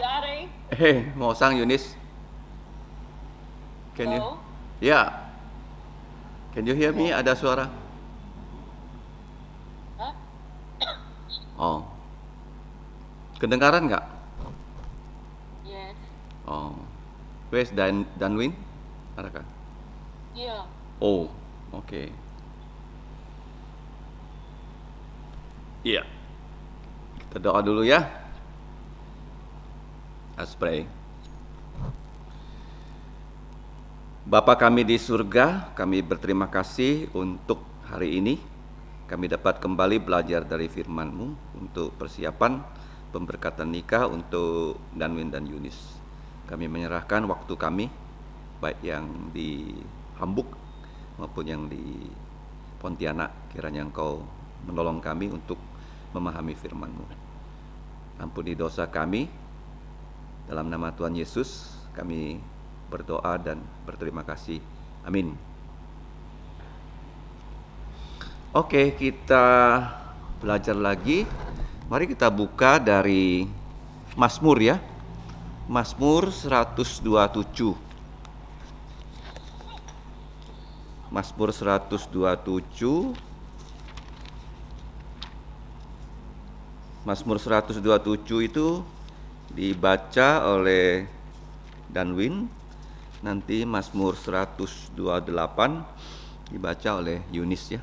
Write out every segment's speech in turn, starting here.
Daddy. Hey, mau sang Yunis? Can you? Hello. Ya, can you hear me? Ada suara? Hah? Oh, kedengaran nggak? Yes. Oh, where's Danwin? Adakah? Iya. Oh, oke. Iya, kita doa dulu ya. Let's pray. Bapa kami di surga, kami berterima kasih untuk hari ini. Kami dapat kembali belajar dari firman-Mu untuk persiapan pemberkatan nikah untuk Danwin dan Yunis. Kami menyerahkan waktu kami, baik yang di Hamburg maupun yang di Pontianak. Kiranya Engkau menolong kami untuk memahami firman-Mu. Ampuni dosa kami, dalam nama Tuhan Yesus kami berdoa dan berterima kasih. Amin. Oke, kita belajar lagi. Mari kita buka dari Mazmur ya. Mazmur 127. Mazmur 127. Mazmur 127 itu dibaca oleh Danwin. Nanti Mazmur 128 dibaca oleh Yunis ya.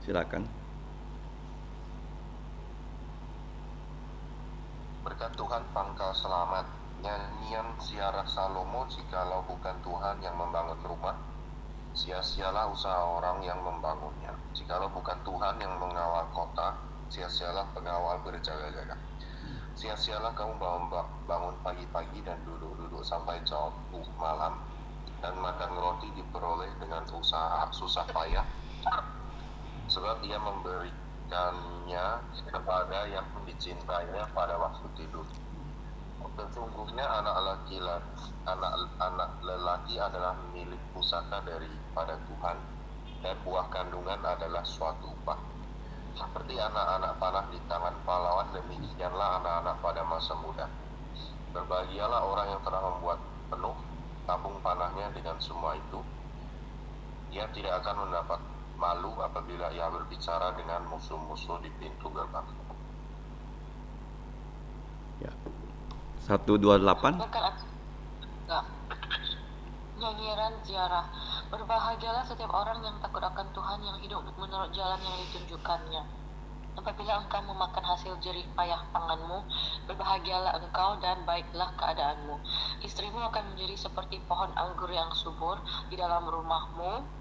Silakan. Berkat Tuhan pangkal selamat. Nyanyian ziarah Salomo, jikalau bukan Tuhan yang membangun rumah, sia-sialah usaha orang yang membangunnya. Jikalau bukan Tuhan yang mengawal kota, sia-sialah pengawal berjaga-jaga. Sia-sialah kamu bangun pagi-pagi dan duduk-duduk sampai jauh malam, dan makan roti diperoleh dengan usaha susah payah, sebab Ia memberikannya kepada yang dicintainya pada waktu tidur. Sesungguhnya anak lelaki adalah milik pusaka daripada Tuhan, dan buah kandungan adalah suatu upah. Seperti anak-anak panah di tangan pahlawan, demikianlah anak-anak pada masa muda. Berbahagialah orang yang telah membuat penuh tabung panahnya dengan semua itu. Ia tidak akan mendapat malu apabila ia berbicara dengan musuh-musuh di pintu gerbang. Ya. 128. Nyanyian ziarah. Berbahagialah setiap orang yang takut akan Tuhan, yang hidup menurut jalan yang ditunjukkannya. Apabila engkau memakan hasil jerih payah tanganmu, berbahagialah engkau dan baiklah keadaanmu. Istrimu akan menjadi seperti pohon anggur yang subur di dalam rumahmu.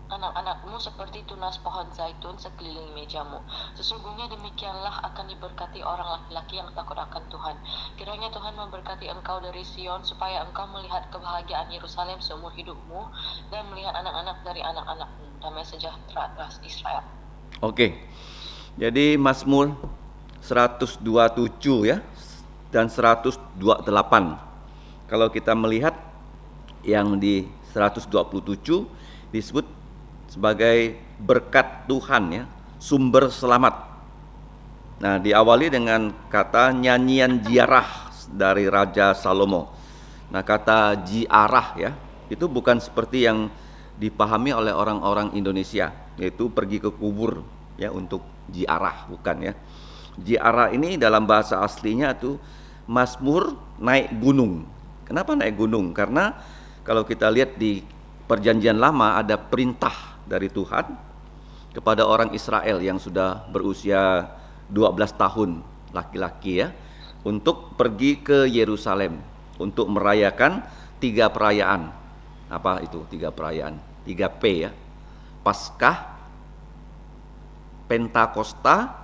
Anak-anakmu seperti tunas pohon zaitun sekeliling mejamu. Sesungguhnya demikianlah akan diberkati orang laki-laki yang takut akan Tuhan. Kiranya Tuhan memberkati engkau dari Sion, supaya engkau melihat kebahagiaan Yerusalem seumur hidupmu, dan melihat anak-anak dari anak-anakmu. Damai sejahtera atas Israel. Oke. Jadi Mazmur 127 ya dan 128. Kalau kita melihat yang di 127 disebut sebagai berkat Tuhan ya, sumber selamat. Nah, diawali dengan kata nyanyian ziarah dari Raja Salomo. Nah, kata ziarah ya, itu bukan seperti yang dipahami oleh orang-orang Indonesia, yaitu pergi ke kubur ya untuk ziarah, bukan ya. Ziarah ini dalam bahasa aslinya itu Mazmur naik gunung. Kenapa naik gunung? Karena kalau kita lihat di Perjanjian Lama ada perintah dari Tuhan kepada orang Israel yang sudah berusia 12 tahun laki-laki ya, untuk pergi ke Yerusalem untuk merayakan 3 perayaan. Apa itu 3 perayaan? 3P ya. Paskah, Pentakosta,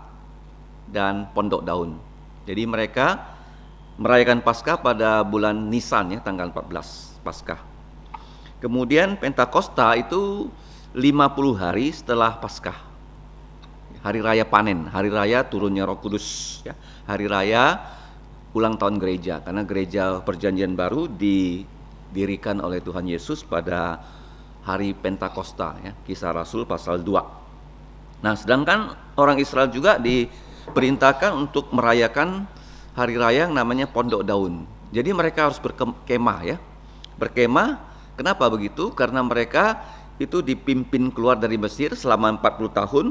dan Pondok Daun. Jadi mereka merayakan Paskah pada bulan Nisan ya, tanggal 14 Paskah. Kemudian Pentakosta itu 50 hari setelah Paskah. Hari raya panen, hari raya turunnya Roh Kudus ya. Hari raya ulang tahun gereja, karena gereja Perjanjian Baru didirikan oleh Tuhan Yesus pada hari Pentakosta ya, Kisah Rasul pasal 2. Nah, sedangkan orang Israel juga diperintahkan untuk merayakan hari raya yang namanya Pondok Daun. Jadi mereka harus berkemah ya. Berkemah, kenapa begitu? Karena mereka itu dipimpin keluar dari Mesir selama 40 tahun,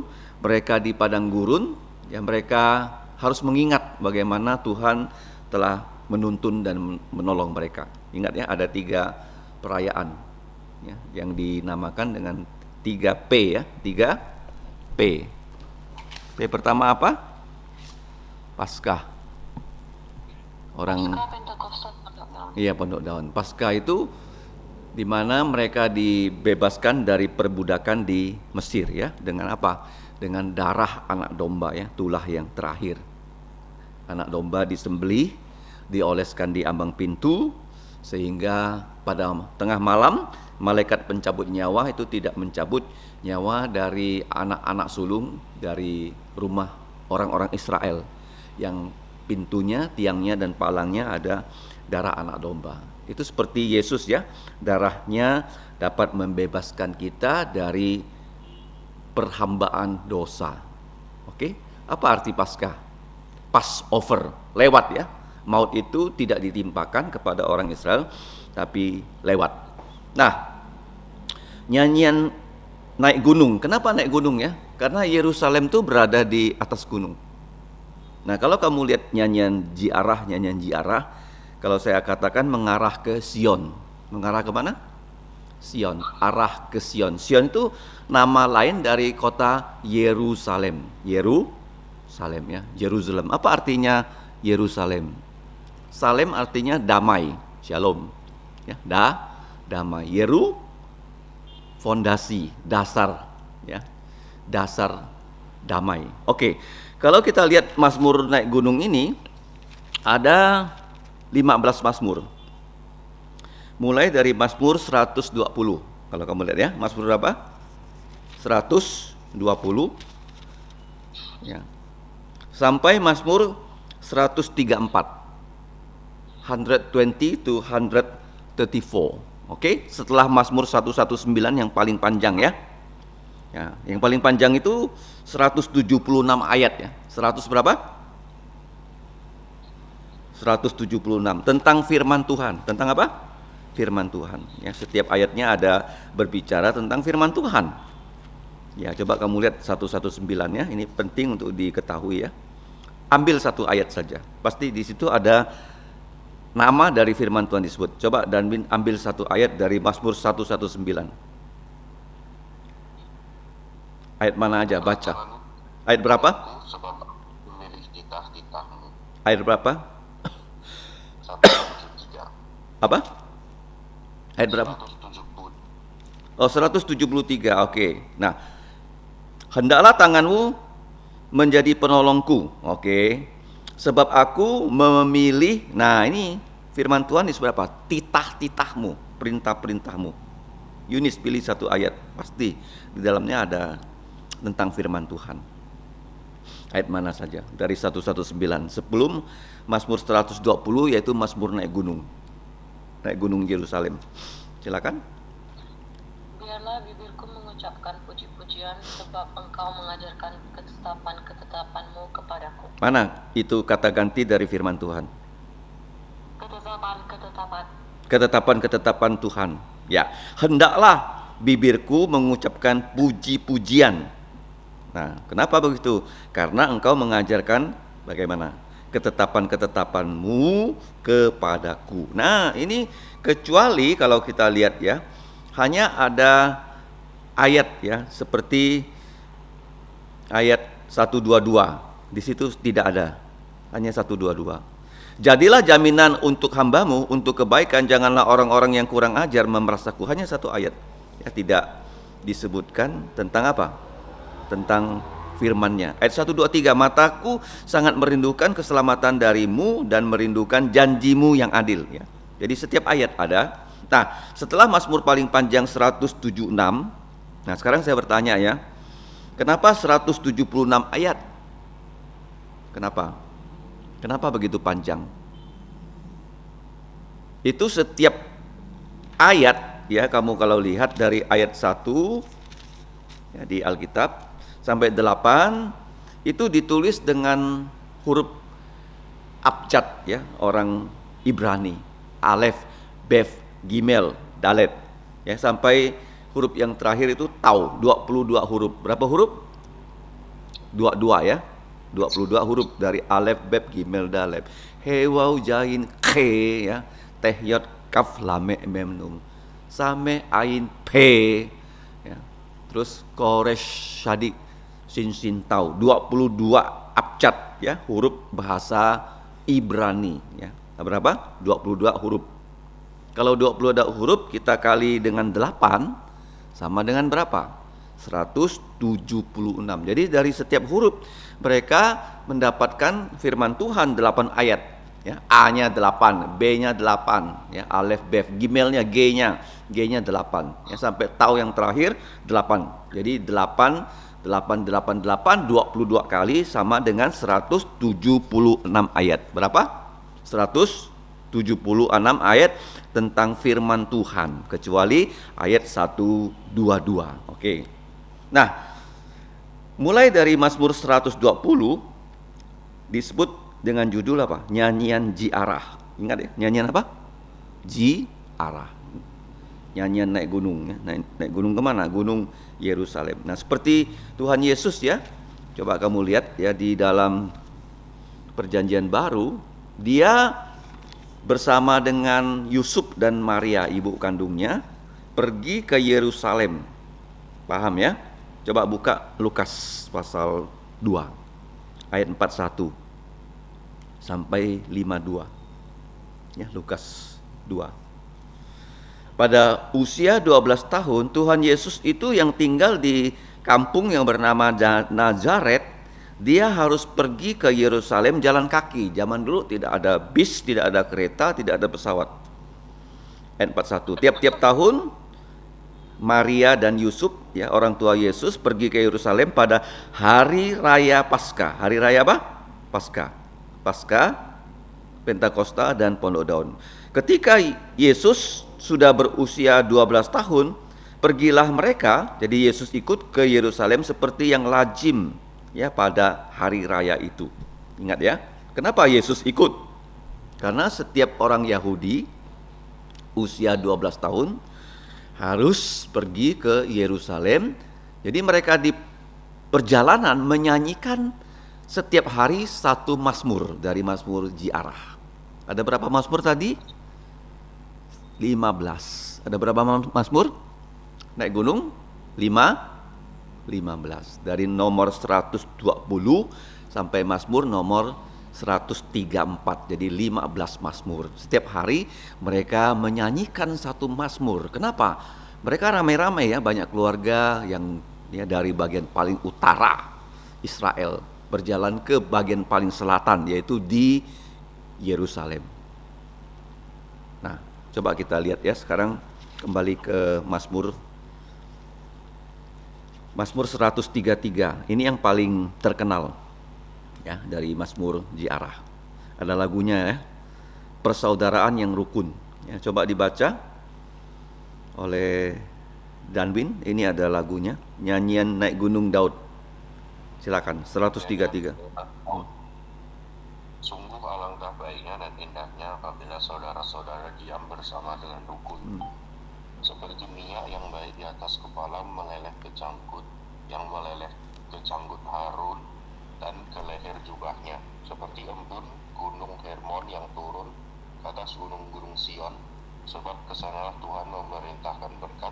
mereka di padang gurun, ya mereka harus mengingat bagaimana Tuhan telah menuntun dan menolong mereka. Ingat ya, ada 3 perayaan ya, yang dinamakan dengan 3P ya, 3P. P pertama apa? Paskah. Orang Pentakosta, Pondok Daun. Iya, Pondok Daun. Paskah itu di mana mereka dibebaskan dari perbudakan di Mesir ya, dengan apa? Dengan darah anak domba ya, itulah yang terakhir. Anak domba disembelih, dioleskan di ambang pintu, sehingga pada tengah malam malaikat pencabut nyawa itu tidak mencabut nyawa dari anak-anak sulung dari rumah orang-orang Israel yang pintunya, tiangnya dan palangnya ada darah anak domba. Itu seperti Yesus ya, darahnya dapat membebaskan kita dari perhambaan dosa. Oke, apa arti Paskah? Passover, lewat ya. Maut itu tidak ditimpakan kepada orang Israel, tapi lewat. Nah, nyanyian naik gunung. Kenapa naik gunung ya? Karena Yerusalem itu berada di atas gunung. Nah, kalau kamu lihat nyanyian ziarah, kalau saya katakan mengarah ke Sion. Mengarah ke mana? Sion, arah ke Sion. Sion itu nama lain dari kota Yerusalem. Yerusalem ya, Jerusalem. Apa artinya Yerusalem? Salem artinya damai, shalom. Ya, damai. Fondasi, dasar ya. Dasar damai. Oke. Kalau kita lihat Mazmur naik gunung ini ada 15 Mazmur. Mulai dari Mazmur 120. Kalau kamu lihat ya, Mazmur berapa? 120 ya. Sampai Mazmur 134. 120 to 134. Oke, setelah Mazmur 119 yang paling panjang ya. Ya, yang paling panjang itu 176 ayat ya. 100 berapa? 176 tentang firman Tuhan. Tentang apa? Firman Tuhan. Ya, setiap ayatnya ada berbicara tentang firman Tuhan. Ya, coba kamu lihat 119 ya. Ini penting untuk diketahui ya. Ambil satu ayat saja. Pasti di situ ada nama dari firman Tuhan disebut. Coba dan ambil satu ayat dari Mazmur 119. Ayat mana aja, baca. Ayat berapa? Sebab memilih titah-titahmu. Ayat berapa? 173. Apa? Ayat berapa? 170. Oh, 173. Oke. Nah, hendaklah tanganmu menjadi penolongku. Oke. Sebab aku memilih. Nah, ini firman Tuhan disebut apa? Titah-titahmu, perintah-perintahmu. Yunis pilih satu ayat, pasti di dalamnya ada tentang firman Tuhan. Ayat mana saja dari 119 sebelum Mazmur 120 yaitu Mazmur naik gunung Yerusalem. Silakan. Biarlah bibirku mengucapkan puji-pujian sebab engkau mengajarkan ketetapan-ketetapanmu kepadaku. Mana itu kata ganti dari firman Tuhan? Ketetapan-ketetapan. Ketetapan-ketetapan Tuhan. Ya, hendaklah bibirku mengucapkan puji-pujian. Nah, kenapa begitu? Karena engkau mengajarkan bagaimana? Ketetapan-ketetapanmu kepadaku. Nah, ini kecuali kalau kita lihat ya, hanya ada ayat ya, seperti ayat 122. Di situ tidak ada. Hanya 122. Jadilah jaminan untuk hambamu, untuk kebaikan, janganlah orang-orang yang kurang ajar memerasaku. Hanya satu ayat. Ya, tidak disebutkan tentang apa? Tentang firman-Nya. Ayat 123, mataku sangat merindukan keselamatan darimu dan merindukan janjimu yang adil ya. Jadi setiap ayat ada. Nah, setelah Mazmur paling panjang 176. Nah, sekarang saya bertanya ya. Kenapa 176 ayat? Kenapa? Kenapa begitu panjang? Itu setiap ayat ya, kamu kalau lihat dari ayat 1 ya, di Alkitab sampai 8 itu ditulis dengan huruf abjad ya, orang Ibrani. Alef, Bef, Gimel, Dalet. Ya, sampai huruf yang terakhir itu Tau, 22 huruf. Berapa huruf? 22 ya. 22 huruf dari Alef, Bef, Gimel, Dalet. He, Waw, Jain, Ke ya. Teh, Yod, Kaf, Lame, Mem, Nun. Same, Ain, Pe ya. Terus Koresh, Syadik, Sin, Sin, Tau. 22 abjad ya, huruf bahasa Ibrani ya. Berapa? 22 huruf. Kalau 22 huruf kita kali dengan 8 sama dengan berapa? 176. Jadi dari setiap huruf mereka mendapatkan firman Tuhan 8 ayat ya. A-nya 8, B-nya 8 ya, Alef, Bef, Gimelnya, G-nya 8 ya, sampai Tau yang terakhir 8. Jadi 8 22 kali sama dengan 176 ayat. Berapa? 176 ayat tentang firman Tuhan, kecuali ayat 122. Oke. Nah, mulai dari Mazmur 120 disebut dengan judul apa? Nyanyian Jiarah. Ingat ya, nyanyian apa? Jiarah. Nyanyian naik gunung ya. Naik gunung kemana? Gunung Yerusalem. Nah, seperti Tuhan Yesus ya. Coba kamu lihat ya, di dalam Perjanjian Baru dia bersama dengan Yusuf dan Maria ibu kandungnya pergi ke Yerusalem. Paham ya? Coba buka Lukas pasal 2 ayat 41 sampai 52. Ya, Lukas 2. Pada usia 12 tahun Tuhan Yesus itu yang tinggal di kampung yang bernama Nazaret. Dia harus pergi ke Yerusalem jalan kaki. Zaman dulu tidak ada bis, tidak ada kereta, tidak ada pesawat. Ayat 41. Tiap-tiap tahun Maria dan Yusuf ya, orang tua Yesus pergi ke Yerusalem pada hari raya Paskah. Hari raya apa? Paskah, Pentakosta dan Pondok Daun. Ketika Yesus sudah berusia 12 tahun, pergilah mereka, jadi Yesus ikut ke Yerusalem seperti yang lazim ya pada hari raya itu. Ingat ya, kenapa Yesus ikut? Karena setiap orang Yahudi usia 12 tahun harus pergi ke Yerusalem. Jadi mereka di perjalanan menyanyikan setiap hari satu mazmur dari Mazmur Jiarah. Ada berapa mazmur tadi? 15. Ada berapa mazmur? Naik gunung? 15. Dari nomor 120 sampai Mazmur nomor 134. Jadi 15 Mazmur. Setiap hari mereka menyanyikan satu Mazmur. Kenapa? Mereka ramai-ramai ya, banyak keluarga yang ya dari bagian paling utara Israel berjalan ke bagian paling selatan, yaitu di Yerusalem. Nah, coba kita lihat ya sekarang kembali ke Mazmur 133. Ini yang paling terkenal ya dari Mazmur Jiarah. Ada lagunya ya, Persaudaraan yang Rukun. Ya, coba dibaca oleh Danwin. Ini ada lagunya, Nyanyian Naik Gunung Daud. Silakan, 133. Sungguh alangkah baiknya dan indahnya apabila saudara-saudara diam bersama dengan rukun. Seperti minyak yang baik di atas kepala meleleh ke janggut, yang meleleh ke janggut Harun dan ke leher jubahnya, seperti embun gunung Hermon yang turun ke atas gunung-gunung Sion, sebab kesanalah Tuhan memerintahkan berkat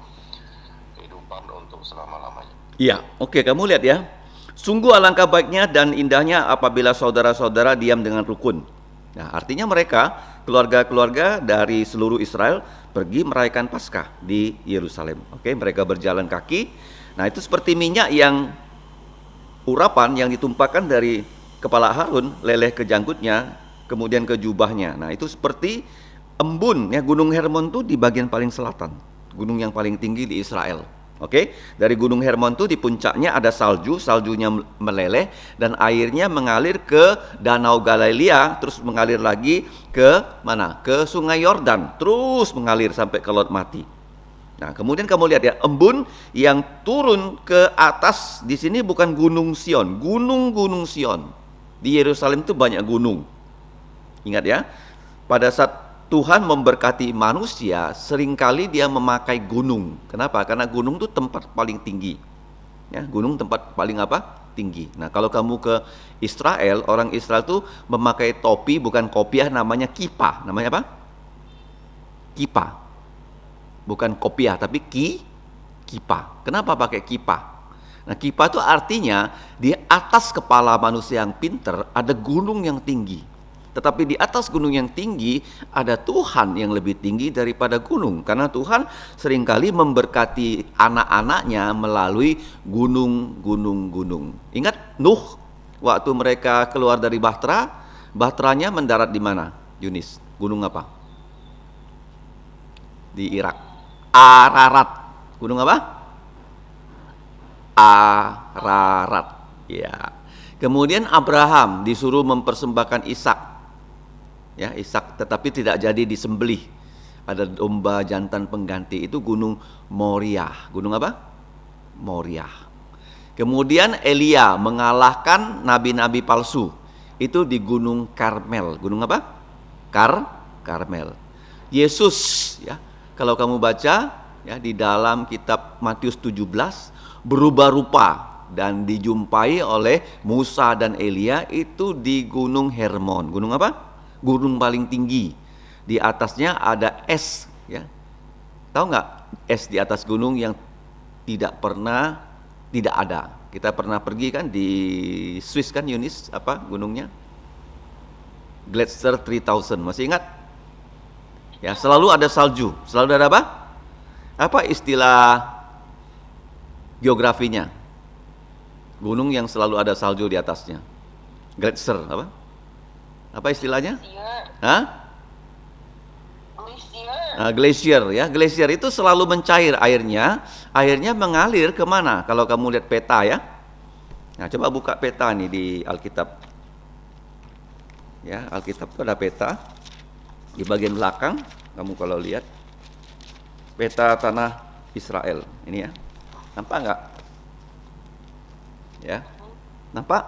kehidupan untuk selama-lamanya. Iya, oke, kamu lihat ya. Sungguh alangkah baiknya dan indahnya apabila saudara-saudara diam dengan rukun. Nah, artinya mereka, keluarga-keluarga dari seluruh Israel pergi merayakan Paskah di Yerusalem. Oke, mereka berjalan kaki. Nah, itu seperti minyak yang urapan yang ditumpahkan dari kepala Harun, leleh ke janggutnya, kemudian ke jubahnya. Nah, itu seperti embun ya, Gunung Hermon itu di bagian paling selatan, gunung yang paling tinggi di Israel. Oke, dari Gunung Hermon itu di puncaknya ada salju, saljunya meleleh dan airnya mengalir ke Danau Galilea, terus mengalir lagi ke mana? Ke Sungai Yordan, terus mengalir sampai ke Laut Mati. Nah, kemudian kamu lihat ya, embun yang turun ke atas di sini bukan gunung Sion, gunung-gunung Sion. Di Yerusalem itu banyak gunung. Ingat ya, pada saat Tuhan memberkati manusia, seringkali dia memakai gunung. Kenapa? Karena gunung itu tempat paling tinggi. Ya, gunung tempat paling apa? Tinggi. Nah, kalau kamu ke Israel, orang Israel itu memakai topi bukan kopiah, namanya kipa. Namanya apa? Kipa. Bukan kopiah, tapi kipa. Kenapa pakai kipa? Nah, kipa itu artinya di atas kepala manusia yang pinter ada gunung yang tinggi. Tetapi di atas gunung yang tinggi ada Tuhan yang lebih tinggi daripada gunung. Karena Tuhan seringkali memberkati anak-anaknya melalui gunung-gunung. Ingat Nuh, waktu mereka keluar dari Bahtera, Bahteranya mendarat di mana? Yunis, gunung apa? Di Irak. Ararat. Gunung apa? Ararat. Ya. Kemudian Abraham disuruh mempersembahkan Ishak. Ya, Ishak tetapi tidak jadi disembelih. Ada domba jantan pengganti, itu gunung Moriah. Gunung apa? Moriah. Kemudian Elia mengalahkan nabi-nabi palsu. Itu di Gunung Karmel. Gunung apa? Karmel. Yesus, ya. Kalau kamu baca ya di dalam kitab Matius 17, berubah rupa dan dijumpai oleh Musa dan Elia itu di Gunung Hermon. Gunung apa? Gunung paling tinggi. Di atasnya ada es, ya. Tahu nggak es di atas gunung yang tidak ada. Kita pernah pergi kan di Swiss kan, Yunis, apa gunungnya? Glacier 3000. Masih ingat? Ya, selalu ada salju. Selalu ada apa? Apa istilah geografinya? Gunung yang selalu ada salju di atasnya. Glacier, apa? Apa istilahnya? Hah? Glacier, ya. Glacier itu selalu mencair airnya. Airnya mengalir kemana? Kalau kamu lihat peta ya. Nah, coba buka peta nih di Alkitab. Ya, Alkitab itu ada peta. Di bagian belakang, kamu kalau lihat peta tanah Israel ini ya, nampak nggak? Ya, nampak?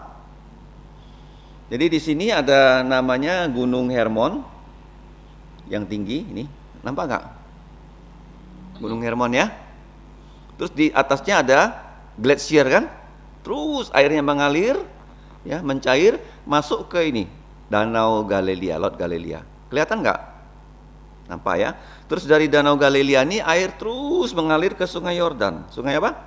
Jadi di sini ada namanya Gunung Hermon yang tinggi ini, nampak nggak? Gunung Hermon ya. Terus di atasnya ada glacier kan? Terus airnya mengalir, ya, mencair, masuk ke ini Danau Galilea, Laut Galilea. Kelihatan nggak? Nampak ya? Terus dari Danau Galilea ini air terus mengalir ke Sungai Yordan. Sungai apa?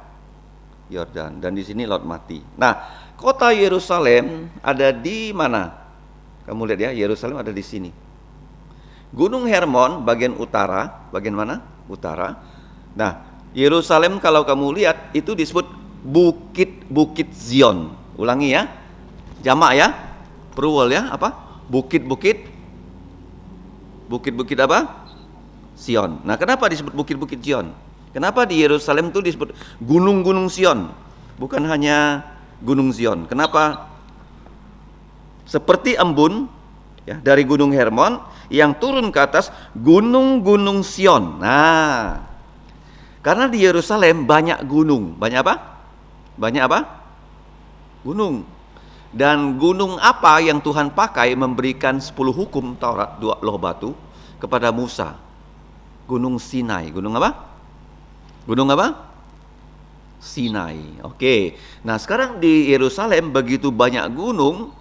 Yordan. Dan di sini Laut Mati. Nah, kota Yerusalem ada di mana? Kamu lihat ya, Yerusalem ada di sini. Gunung Hermon bagian utara, bagian mana? Utara. Nah, Yerusalem kalau kamu lihat itu disebut bukit-bukit Zion. Ulangi ya. Jamak ya. Plural ya, apa? Bukit-bukit apa? Sion. Nah, kenapa disebut bukit-bukit Sion? Kenapa di Yerusalem itu disebut gunung-gunung Sion? Bukan hanya gunung Zion. Kenapa? Seperti embun ya, dari gunung Hermon yang turun ke atas gunung-gunung Sion. Nah, karena di Yerusalem banyak gunung. Banyak apa? Banyak apa? Gunung. Dan gunung apa yang Tuhan pakai memberikan 10 hukum Taurat, 2 loh batu kepada Musa? Gunung Sinai. Gunung apa? Gunung apa? Sinai. Oke. Nah, sekarang di Yerusalem begitu banyak gunung,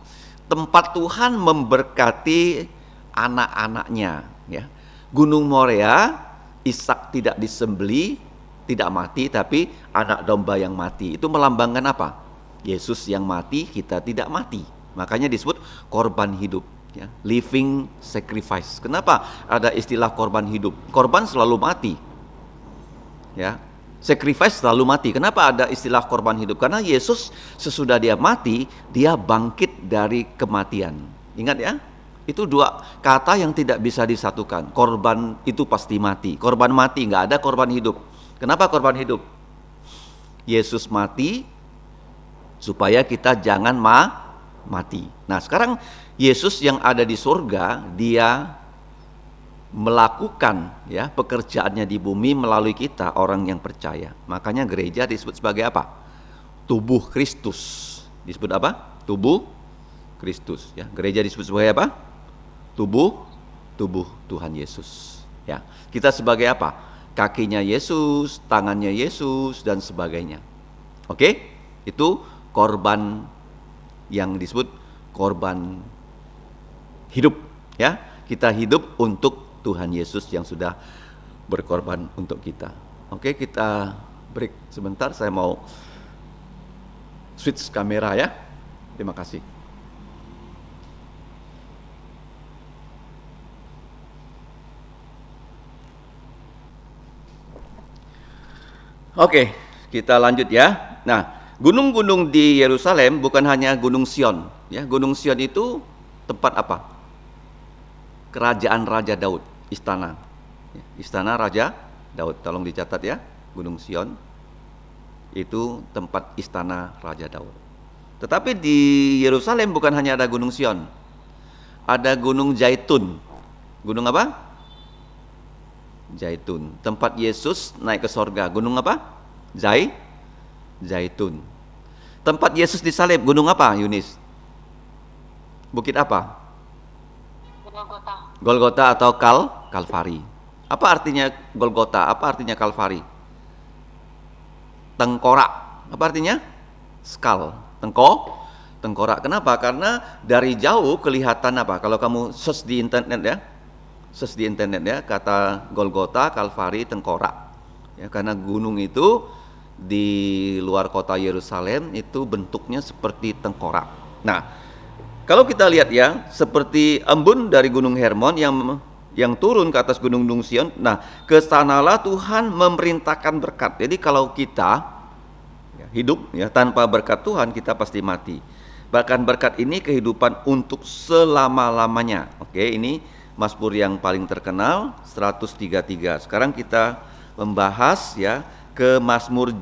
tempat Tuhan memberkati anak-anaknya, ya. Gunung Moria, Ishak tidak disembeli, tidak mati, tapi anak domba yang mati. Itu melambangkan apa? Yesus yang mati, kita tidak mati. Makanya disebut korban hidup, ya, living sacrifice. Kenapa ada istilah korban hidup? Korban selalu mati, ya. Sacrifice selalu mati. Kenapa ada istilah korban hidup? Karena Yesus sesudah dia mati, dia bangkit dari kematian. Ingat ya, itu dua kata yang tidak bisa disatukan. Korban itu pasti mati. Korban mati, nggak ada korban hidup. Kenapa korban hidup? Yesus mati supaya kita jangan mati. Nah, sekarang Yesus yang ada di surga, dia melakukan ya pekerjaannya di bumi melalui kita orang yang percaya. Makanya gereja disebut sebagai apa? Tubuh Kristus. Disebut apa? Tubuh Kristus ya. Gereja disebut sebagai apa? Tubuh Tuhan Yesus. Ya. Kita sebagai apa? Kakinya Yesus, tangannya Yesus dan sebagainya. Oke? Itu korban yang disebut korban hidup ya. Kita hidup untuk Tuhan Yesus yang sudah berkorban untuk kita. Oke, kita break sebentar. Saya mau switch kamera ya. Terima kasih. Oke, kita lanjut ya. Nah, gunung-gunung di Yerusalem bukan hanya Gunung Sion. Ya, Gunung Sion itu tempat apa? Kerajaan Raja Daud, istana. Istana Raja Daud, tolong dicatat ya. Gunung Sion itu tempat istana Raja Daud. Tetapi di Yerusalem bukan hanya ada Gunung Sion. Ada Gunung Zaitun. Gunung apa? Zaitun. Tempat Yesus naik ke sorga. Gunung apa? Zaitun. Tempat Yesus disalib. Gunung apa, Yunis? Bukit apa? Golgota atau Kalvari. Apa artinya Golgota? Apa artinya Kalvari? Tengkorak. Apa artinya? Skal. Tengkorak. Kenapa? Karena dari jauh kelihatan apa? Kalau kamu search di internet ya, kata Golgota, Kalvari, tengkorak. Ya, karena gunung itu di luar kota Yerusalem itu bentuknya seperti tengkorak. Nah, kalau kita lihat ya, seperti embun dari Gunung Hermon yang turun ke atas Gunung Sion. Nah, ke sanalah Tuhan memerintahkan berkat. Jadi kalau kita hidup ya tanpa berkat Tuhan, kita pasti mati. Bahkan berkat ini kehidupan untuk selama-lamanya. Oke, ini Mazmur yang paling terkenal 133. Sekarang kita membahas ya ke Mazmur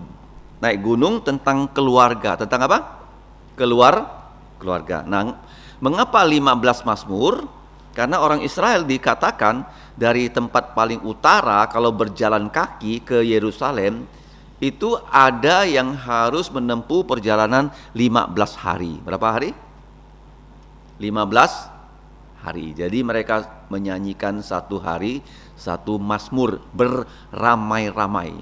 naik gunung tentang keluarga. Tentang apa? Keluarga. Nah, mengapa 15 Mazmur? Karena orang Israel dikatakan dari tempat paling utara kalau berjalan kaki ke Yerusalem itu ada yang harus menempuh perjalanan 15 hari. Berapa hari? 15 hari. Jadi mereka menyanyikan satu hari satu mazmur beramai-ramai.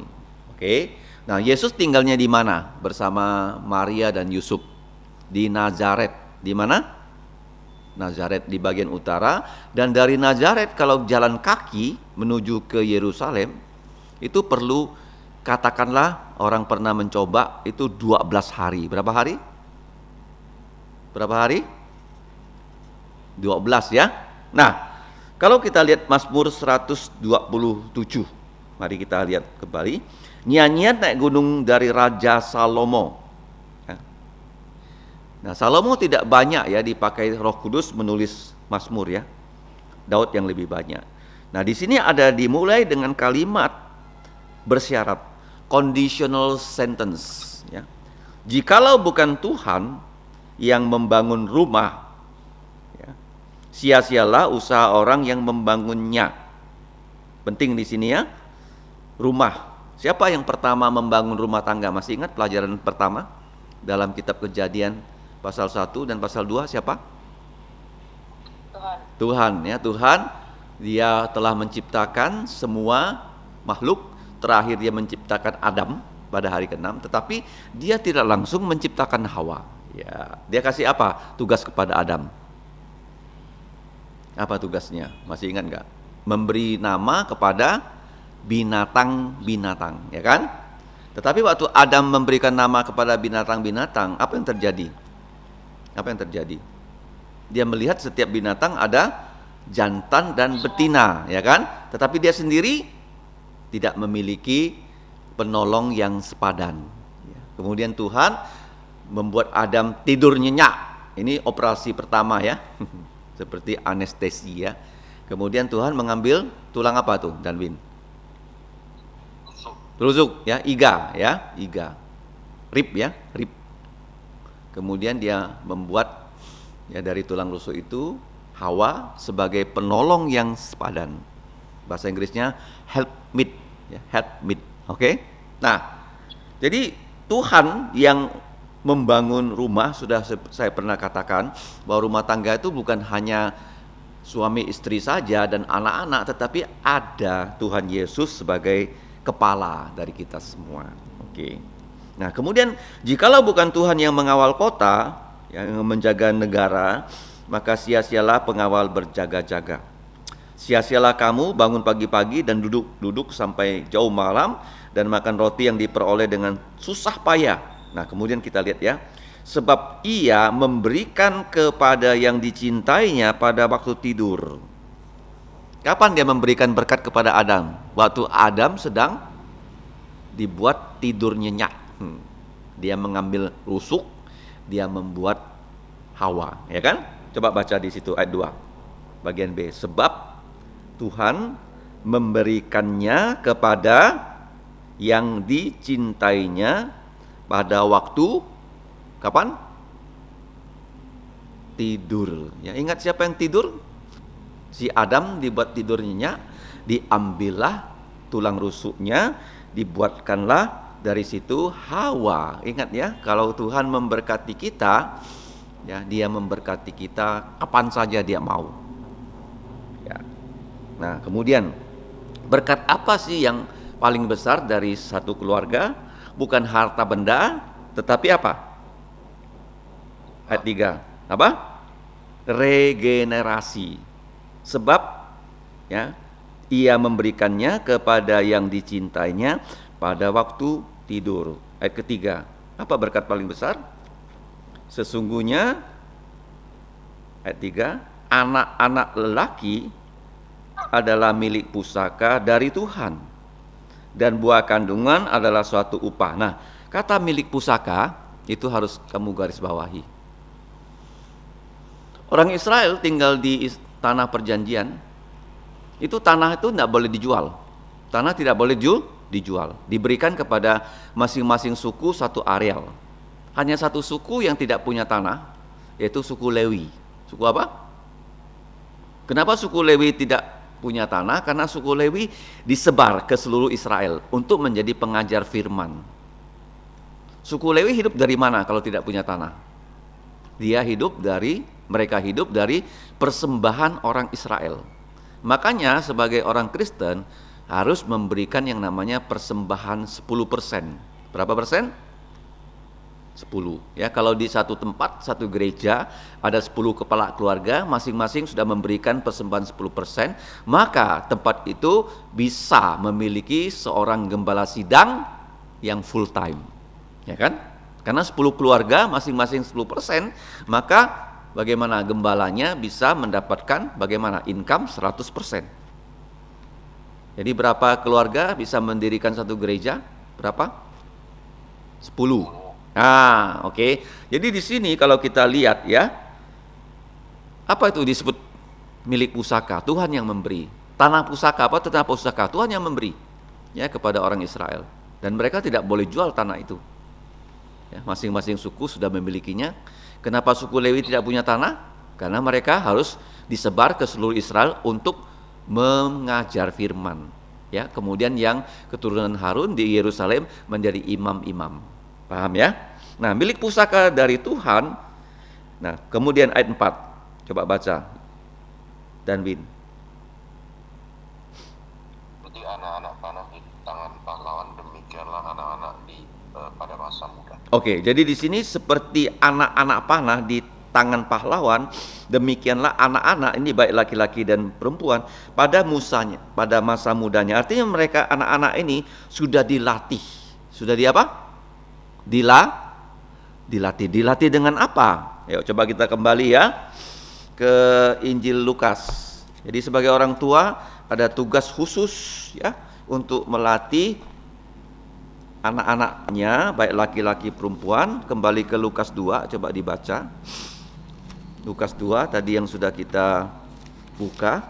Oke. Nah, Yesus tinggalnya di mana? Bersama Maria dan Yusuf di Nazaret. Di mana? Nazaret di bagian utara. Dan dari Nazaret kalau jalan kaki menuju ke Yerusalem itu perlu, katakanlah orang pernah mencoba itu 12 hari. Berapa hari? Berapa hari? 12 ya. Nah, kalau kita lihat Mazmur 127, mari kita lihat kembali. Nyanyian naik gunung dari Raja Salomo. Nah, Salomo tidak banyak ya dipakai Roh Kudus menulis Mazmur ya. Daud yang lebih banyak. Nah, di sini ada dimulai dengan kalimat bersyarat, conditional sentence ya. Jikalau bukan Tuhan yang membangun rumah, sia-sialah usaha orang yang membangunnya. Penting di sini ya, rumah. Siapa yang pertama membangun rumah tangga? Masih ingat pelajaran pertama dalam kitab Kejadian pasal 1 dan pasal 2 siapa? Tuhan ya, Tuhan dia telah menciptakan semua makhluk. Terakhir dia menciptakan Adam pada hari ke-6, tetapi dia tidak langsung menciptakan Hawa. Ya, dia kasih apa? Tugas kepada Adam. Apa tugasnya? Masih ingat enggak? Memberi nama kepada binatang-binatang, ya kan? Tetapi waktu Adam memberikan nama kepada binatang-binatang, apa yang terjadi? Apa yang terjadi? Dia melihat setiap binatang ada jantan dan betina, ya kan? Tetapi dia sendiri tidak memiliki penolong yang sepadan. Kemudian Tuhan membuat Adam tidur nyenyak. Ini operasi pertama ya. Seperti anestesia. Kemudian Tuhan mengambil tulang apa tuh, Danwin? Rusuk ya, iga ya, iga. Rib ya, rib. Kemudian dia membuat ya dari tulang rusuk itu Hawa sebagai penolong yang sepadan. Bahasa Inggrisnya help meet, ya, help meet. Oke. Nah, jadi Tuhan yang membangun rumah, sudah saya pernah katakan bahwa rumah tangga itu bukan hanya suami istri saja dan anak-anak, tetapi ada Tuhan Yesus sebagai kepala dari kita semua. Oke. Nah, kemudian jikalau bukan Tuhan yang mengawal kota, yang menjaga negara, maka sia-sialah pengawal berjaga-jaga. Sia-sialah kamu bangun pagi-pagi dan duduk sampai jauh malam dan makan roti yang diperoleh dengan susah payah. Nah, kemudian kita lihat ya. Sebab ia memberikan kepada yang dicintainya pada waktu tidur. Kapan dia memberikan berkat kepada Adam? Waktu Adam sedang dibuat tidur nyenyak. Dia mengambil rusuk, dia membuat Hawa, ya kan? Coba baca di situ ayat 2, bagian B. Sebab Tuhan memberikannya kepada yang dicintainya pada waktu kapan? Tidur. Ya, ingat siapa yang tidur? Si Adam dibuat tidur nyenyak, diambillah tulang rusuknya, dibuatkanlah dari situ Hawa. Ingat ya, kalau Tuhan memberkati kita, ya, dia memberkati kita kapan saja dia mau. Ya. Nah, kemudian berkat apa sih yang paling besar dari satu keluarga? Bukan harta benda, tetapi apa? Ayat 3. Apa? Regenerasi. Sebab ya, ia memberikannya kepada yang dicintainya pada waktu tidur. Ayat ketiga. Apa berkat paling besar? Sesungguhnya ayat 3, anak-anak lelaki adalah milik pusaka dari Tuhan, dan buah kandungan adalah suatu upah. Nah, kata milik pusaka itu harus kamu garis bawahi. Orang Israel tinggal di tanah perjanjian, itu tanah itu tidak boleh dijual. Tanah tidak boleh dijual. Diberikan kepada masing-masing suku satu areal. Hanya satu suku yang tidak punya tanah, yaitu suku Lewi. Suku apa? Kenapa suku Lewi tidak punya tanah? Karena suku Lewi disebar ke seluruh Israel untuk menjadi pengajar firman. Suku Lewi hidup dari mana kalau tidak punya tanah? Mereka hidup dari persembahan orang Israel. Makanya sebagai orang Kristen harus memberikan yang namanya persembahan 10%. Berapa persen? 10. Ya, kalau di satu tempat, satu gereja ada 10 kepala keluarga, masing-masing sudah memberikan persembahan 10%, maka tempat itu bisa memiliki seorang gembala sidang yang full time. Ya kan? Karena 10 keluarga masing-masing 10%, maka bagaimana gembalanya bisa mendapatkan bagaimana income 100%. Jadi berapa keluarga bisa mendirikan satu gereja? Berapa? 10. Nah, oke. Jadi di sini kalau kita lihat ya, apa itu disebut milik pusaka? Tuhan yang memberi. Tanah pusaka apa? Tanah pusaka. Tuhan yang memberi ya kepada orang Israel. Dan mereka tidak boleh jual tanah itu. Ya, masing-masing suku sudah memilikinya. Kenapa suku Lewi tidak punya tanah? Karena mereka harus disebar ke seluruh Israel untuk mengajar firman. Ya, kemudian yang keturunan Harun di Yerusalem menjadi imam-imam. Paham ya? Nah, milik pusaka dari Tuhan. Nah, kemudian ayat 4. Coba baca. Danwin. Jadi anak-anak panah di tangan pahlawan, demikianlah anak-anak pada masa muda. Oke, jadi di sini seperti anak-anak panah di tangan pahlawan, demikianlah anak-anak ini baik laki-laki dan perempuan pada masa mudanya. Artinya mereka anak-anak ini sudah dilatih. Sudah di apa? Dilatih dengan apa? Yuk coba kita kembali ya ke Injil Lukas. Jadi sebagai orang tua ada tugas khusus ya untuk melatih anak-anaknya baik laki-laki perempuan. Kembali ke Lukas 2, coba dibaca. Lukas 2 tadi yang sudah kita buka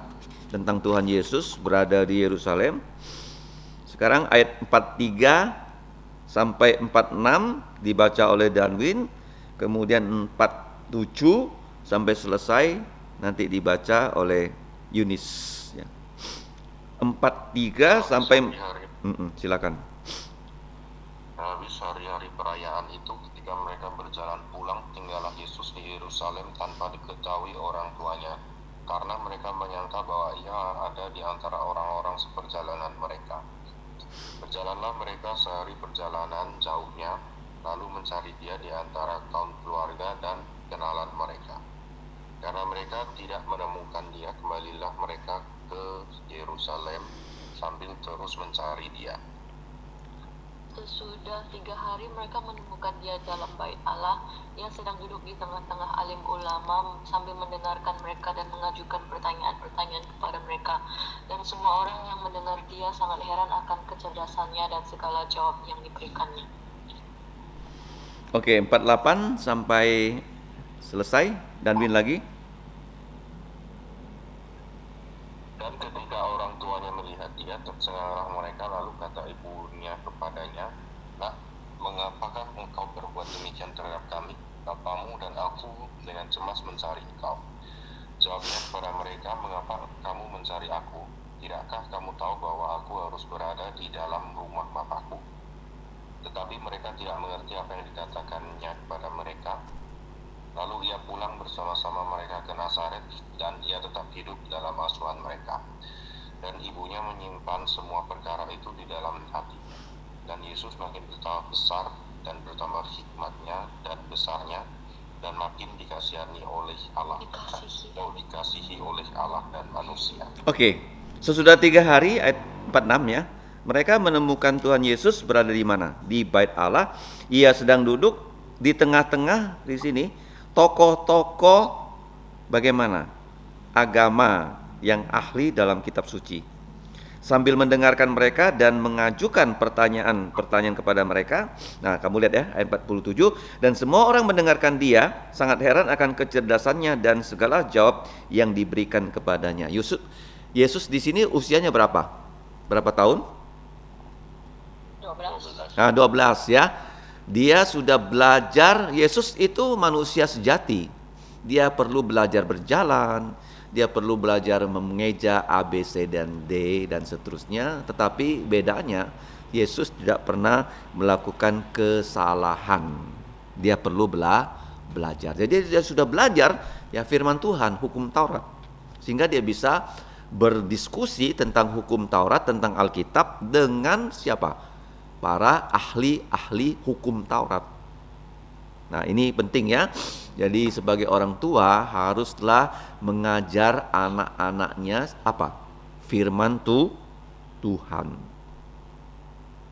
tentang Tuhan Yesus berada di Yerusalem. Sekarang ayat 43 sampai 46 dibaca oleh Danwin, kemudian 47 sampai selesai nanti dibaca oleh Yunis ya. 43 sampai silakan. Habis hari-hari perayaan itu, ketika mereka berjalan pulang, tinggallah Yesus di Yerusalem tanpa diketahui orang tuanya, karena mereka menyangka bahwa ia ada di antara orang-orang seperjalanan mereka. Berjalanlah mereka sehari perjalanan jauhnya, lalu mencari dia di antara kaum keluarga dan kenalan mereka. Karena mereka tidak menemukan dia, kembalilah mereka ke Yerusalem sambil terus mencari dia. Sesudah 3 hari mereka menemukan dia dalam bait Allah yang sedang duduk di tengah-tengah alim ulama sambil mendengarkan mereka dan mengajukan pertanyaan-pertanyaan kepada mereka. Dan semua orang yang mendengar dia sangat heran akan kecerdasannya dan segala jawab yang diberikannya. Oke, 48 sampai selesai. Dan Win lagi. Dan ketika orang tuanya melihat dia, tercengang mereka, lalu kata ibunya kepadanya, "Nak, mengapakah engkau berbuat demikian terhadap kami? Bapamu dan aku dengan cemas mencari engkau." Jawabnya kepada mereka, "Mengapa kamu mencari aku? Tidakkah kamu tahu bahwa aku harus berada di dalam rumah Bapakku?" Tetapi mereka tidak mengerti apa yang dikatakannya kepada mereka. Lalu ia pulang bersama-sama mereka ke Nazaret, dan ia tetap hidup dalam asuhan mereka. Dan ibunya menyimpan semua perkara itu di dalam hatinya. Dan Yesus makin bertambah besar dan bertambah hikmatnya dan besarnya, dan makin dikasihani oleh Allah, dikasihi oleh Allah dan manusia. Oke, sesudah 3 hari ayat 46 ya, mereka menemukan Tuhan Yesus berada di mana? Di bait Allah. Ia sedang duduk di tengah-tengah di sini. Tokoh-tokoh bagaimana? Agama yang ahli dalam kitab suci. Sambil mendengarkan mereka dan mengajukan pertanyaan-pertanyaan kepada mereka. Nah, kamu lihat ya, ayat 47. Dan semua orang mendengarkan dia, sangat heran akan kecerdasannya dan segala jawab yang diberikan kepadanya. Yesus di sini usianya berapa? Berapa tahun? 12. Nah, 12 ya. Dia sudah belajar. Yesus itu manusia sejati. Dia perlu belajar berjalan, dia perlu belajar mengeja A, B, C, dan D, dan seterusnya. Tetapi bedanya, Yesus tidak pernah melakukan kesalahan. Dia perlu belajar. Jadi dia sudah belajar ya firman Tuhan, hukum Taurat. Sehingga dia bisa berdiskusi tentang hukum Taurat, tentang Alkitab dengan siapa? Para ahli-ahli hukum Taurat. Nah, ini penting ya. Jadi sebagai orang tua haruslah mengajar anak-anaknya apa? Firman Tuhan.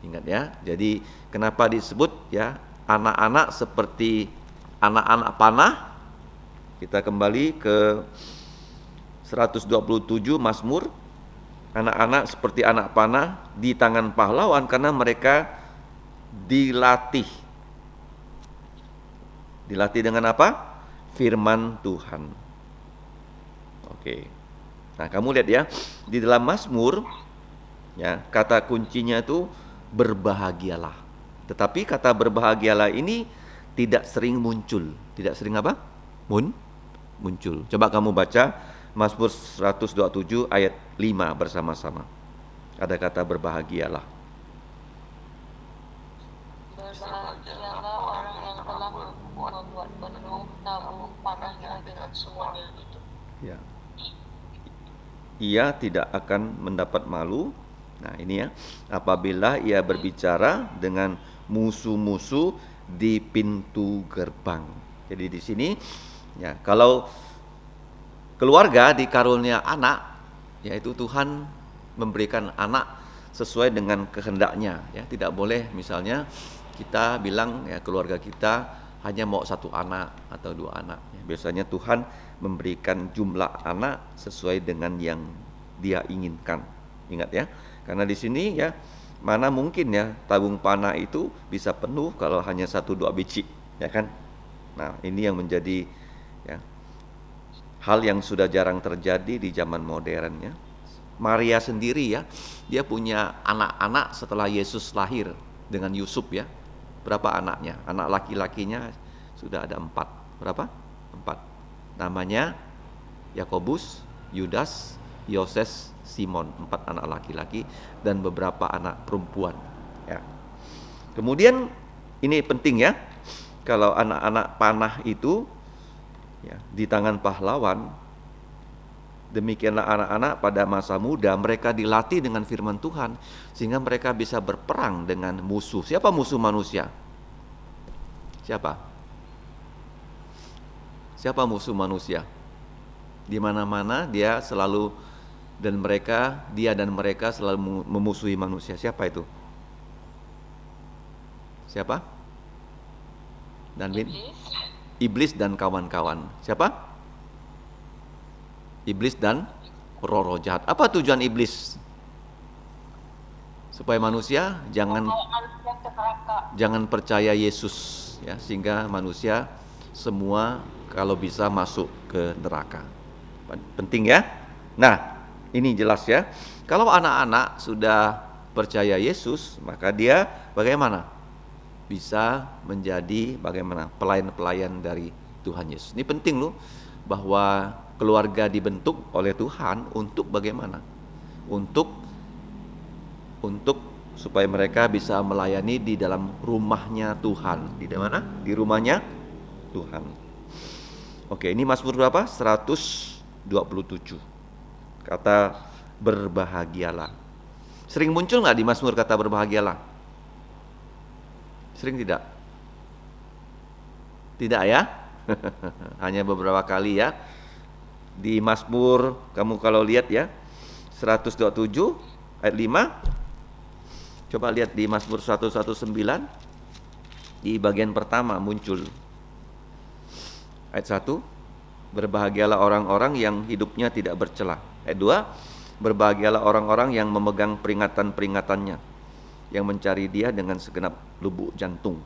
Ingat ya. Jadi kenapa disebut ya anak-anak seperti anak-anak panah? Kita kembali ke 127 Mazmur. Anak-anak seperti anak panah di tangan pahlawan karena mereka dilatih. Dilatih dengan apa? Firman Tuhan. Oke. Nah, kamu lihat ya, di dalam Mazmur ya, kata kuncinya itu berbahagialah. Tetapi kata berbahagialah ini tidak sering muncul. Tidak sering apa? Muncul. Coba kamu baca Mazmur 127 ayat 5 bersama-sama. Ada kata berbahagialah. Berbahagialah orang yang telah membuat penuh tabung panahnya dengan semuanya itu. Ya. Ia tidak akan mendapat malu. Nah, ini ya. Apabila ia berbicara dengan musuh-musuh di pintu gerbang. Jadi di sini ya, kalau keluarga dikarunia anak, yaitu Tuhan memberikan anak sesuai dengan kehendaknya ya. Tidak boleh misalnya kita bilang ya keluarga kita hanya mau 1 anak atau 2 anak ya. Biasanya Tuhan memberikan jumlah anak sesuai dengan yang Dia inginkan. Ingat ya. Karena di sini ya mana mungkin ya tabung panah itu bisa penuh kalau hanya 1-2 biji ya kan. Nah, ini yang menjadi ya hal yang sudah jarang terjadi di zaman modern ya. Maria sendiri ya, dia punya anak-anak setelah Yesus lahir dengan Yusuf ya. Berapa anaknya? Anak laki-lakinya sudah ada 4. Berapa? 4. Namanya Yakobus, Yudas, Yoses, Simon, 4 anak laki-laki dan beberapa anak perempuan. Ya. Kemudian ini penting ya, kalau anak-anak panah itu ya, di tangan pahlawan, demikianlah anak-anak pada masa muda mereka dilatih dengan firman Tuhan sehingga mereka bisa berperang dengan musuh. Siapa musuh manusia? Siapa? Siapa musuh manusia? Di mana-mana dia selalu dia dan mereka selalu memusuhi manusia. Siapa itu? Siapa? Danwin? Iblis dan kawan-kawan. Siapa? Iblis dan roh-roh jahat. Apa tujuan iblis? Supaya manusia jangan percaya Yesus, ya, sehingga manusia semua kalau bisa masuk ke neraka. Penting ya. Nah, ini jelas ya. Kalau anak-anak sudah percaya Yesus, maka dia bagaimana? Bisa menjadi bagaimana? Pelayan-pelayan dari Tuhan Yesus. Ini penting loh, bahwa keluarga dibentuk oleh Tuhan untuk bagaimana? Untuk supaya mereka bisa melayani di dalam rumahnya Tuhan. Di mana? Di rumahnya Tuhan. Oke, ini Mazmur berapa? 127. Kata berbahagialah. Sering muncul nggak di Mazmur kata berbahagialah? Sering tidak? Tidak ya? Hanya beberapa kali ya. Di Mazmur kamu kalau lihat ya, 127 ayat 5. Coba lihat di Mazmur 119 di bagian pertama muncul ayat 1, berbahagialah orang-orang yang hidupnya tidak bercela. Ayat 2, berbahagialah orang-orang yang memegang peringatan-peringatannya, yang mencari dia dengan segenap lubuk jantung.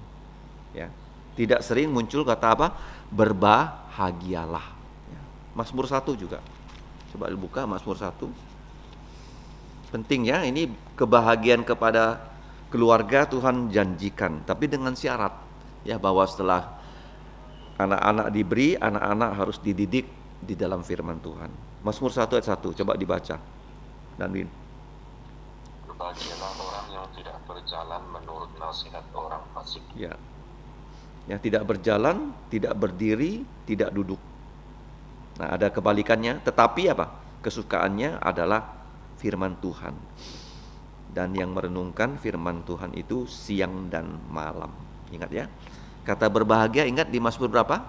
Ya. Tidak sering muncul kata apa? Berbahagialah. Mazmur 1 juga. Coba dibuka Mazmur 1. Penting ya, ini kebahagiaan kepada keluarga Tuhan janjikan, tapi dengan syarat ya, bahwa setelah anak-anak diberi, anak-anak harus dididik di dalam firman Tuhan. Mazmur 1 ayat 1, coba dibaca. Danwin. Berbahagialah orang yang tidak berjalan menurut nasihat orang fasik. Ya. Yang tidak berjalan, tidak berdiri, tidak duduk. Nah, ada kebalikannya, tetapi apa? Kesukaannya adalah firman Tuhan. Dan yang merenungkan firman Tuhan itu siang dan malam. Ingat ya. Kata berbahagia ingat di Mazmur berapa?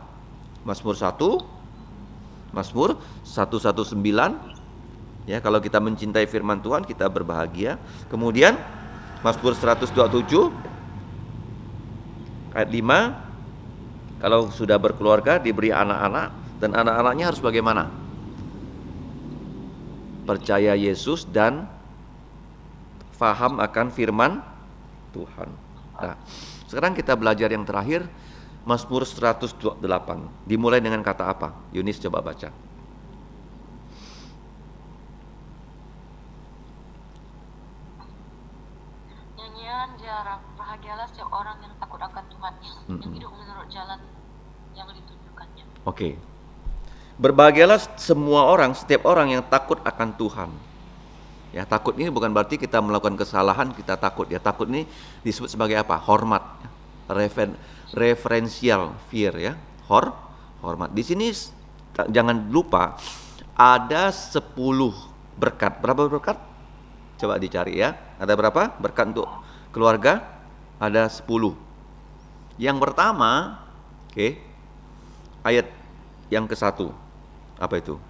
Mazmur 1. Mazmur 119. Ya, kalau kita mencintai firman Tuhan, kita berbahagia. Kemudian Mazmur 127 ayat 5. Kalau sudah berkeluarga, diberi anak-anak, dan anak-anaknya harus bagaimana? Percaya Yesus dan faham akan firman Tuhan. Nah, sekarang kita belajar yang terakhir, Mazmur 128. Dimulai dengan kata apa? Yunis coba baca. Nyanyian ziarah, berbahagialah setiap orang yang takut akan Tuhan, yang hidup menurut jalan yang ditunjukkannya. Oke. Berbahagialah semua orang, setiap orang yang takut akan Tuhan. Ya, takut ini bukan berarti kita melakukan kesalahan kita takut. Ya, takut ini disebut sebagai apa? Hormat. Referensial fear ya. Hormat. Di sini jangan lupa ada 10 berkat. Berapa berkat? Coba dicari ya. Ada berapa berkat untuk keluarga? Ada 10. Yang pertama, ayat yang ke-1. Apa itu?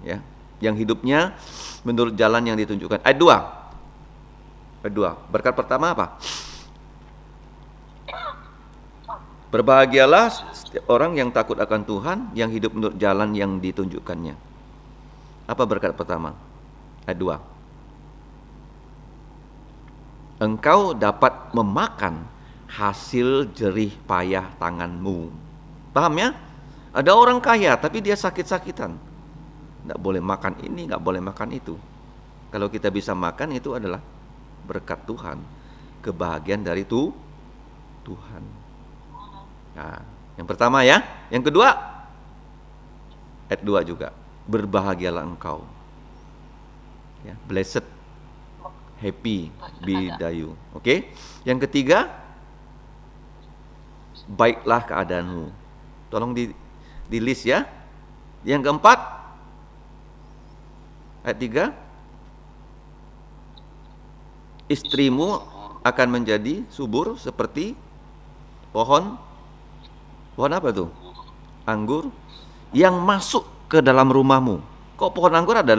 Ya. Yang hidupnya menurut jalan yang ditunjukkan. Ayat 2. Berkat pertama apa? Berbahagialah setiap orang yang takut akan Tuhan, yang hidup menurut jalan yang ditunjukkannya. Apa berkat pertama? Ayat 2. Engkau dapat memakan hasil jerih payah tanganmu. Paham ya? Ada orang kaya tapi dia sakit-sakitan. Nggak boleh makan ini, nggak boleh makan itu. Kalau kita bisa makan, itu adalah berkat Tuhan, kebahagiaan dari Tuhan. Nah, yang pertama ya. Yang kedua, Ayat 2 juga. Berbahagialah engkau. Ya, blessed, happy be you. Oke. Yang ketiga, baiklah keadaanmu. Tolong di list ya. Yang keempat, ayat 3, istrimu akan menjadi subur seperti pohon apa tuh? Anggur yang masuk ke dalam rumahmu. Kok pohon anggur ada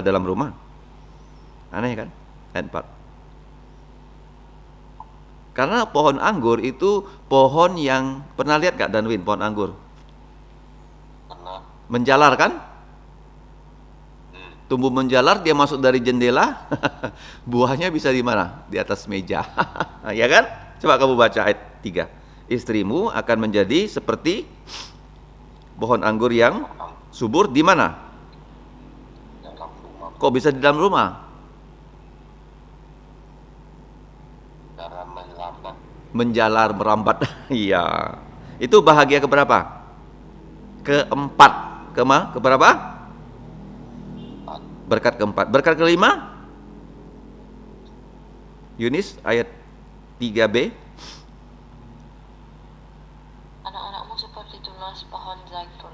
dalam rumah? Aneh kan? Ayat 4. Karena pohon anggur itu pohon yang, pernah lihat gak Danwin pohon anggur? Pernah. Menjalar kan? Tumbuh menjalar, dia masuk dari jendela, buahnya bisa di mana? Di atas meja. Ya kan? Coba kamu baca ayat 3. Istrimu akan menjadi seperti pohon anggur yang subur di mana? Dalam rumah. Kok bisa di dalam rumah? Cara melambat. Menjalar, merambat. Iya. Itu bahagia keberapa? Keempat. Keberapa? Berkat keempat. Berkat kelima? Yunis ayat 3b. Anak-anakmu seperti tunas pohon zaitun.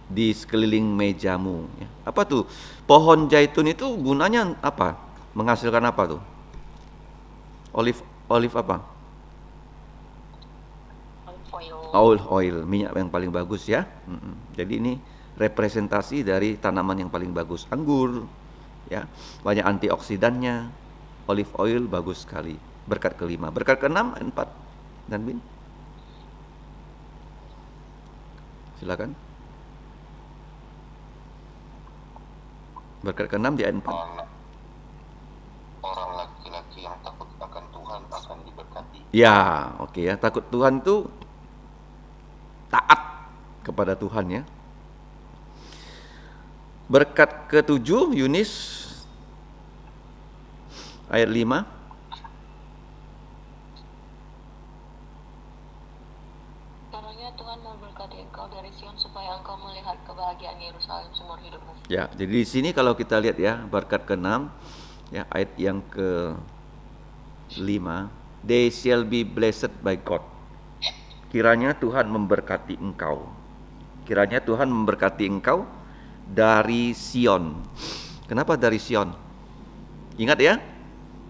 Di sekeliling mejamu. Ya. Apa tuh? Pohon zaitun itu gunanya apa? Menghasilkan apa tuh? Olive apa? Olive oil, minyak yang paling bagus ya. Jadi ini representasi dari tanaman yang paling bagus. Anggur, ya, banyak antioksidannya. Olive oil bagus sekali. Berkat kelima. Berkat keenam, 4. Dan Bin, silakan. Berkat keenam di ayat 4. Orang laki-laki yang takut akan Tuhan akan diberkati. Ya, oke ya. Takut Tuhan itu taat kepada Tuhan ya. Berkat ketujuh, Yunis ayat 5. Karenanya Tuhan memberkati engkau dari Sion supaya engkau melihat kebahagiaan Yerusalem seumur hidupmu. Ya, jadi di sini kalau kita lihat ya, berkat ke-6 ya, ayat yang ke-5, they shall be blessed by God. Kiranya Tuhan memberkati engkau. Kiranya Tuhan memberkati engkau dari Sion. Kenapa dari Sion? Ingat ya,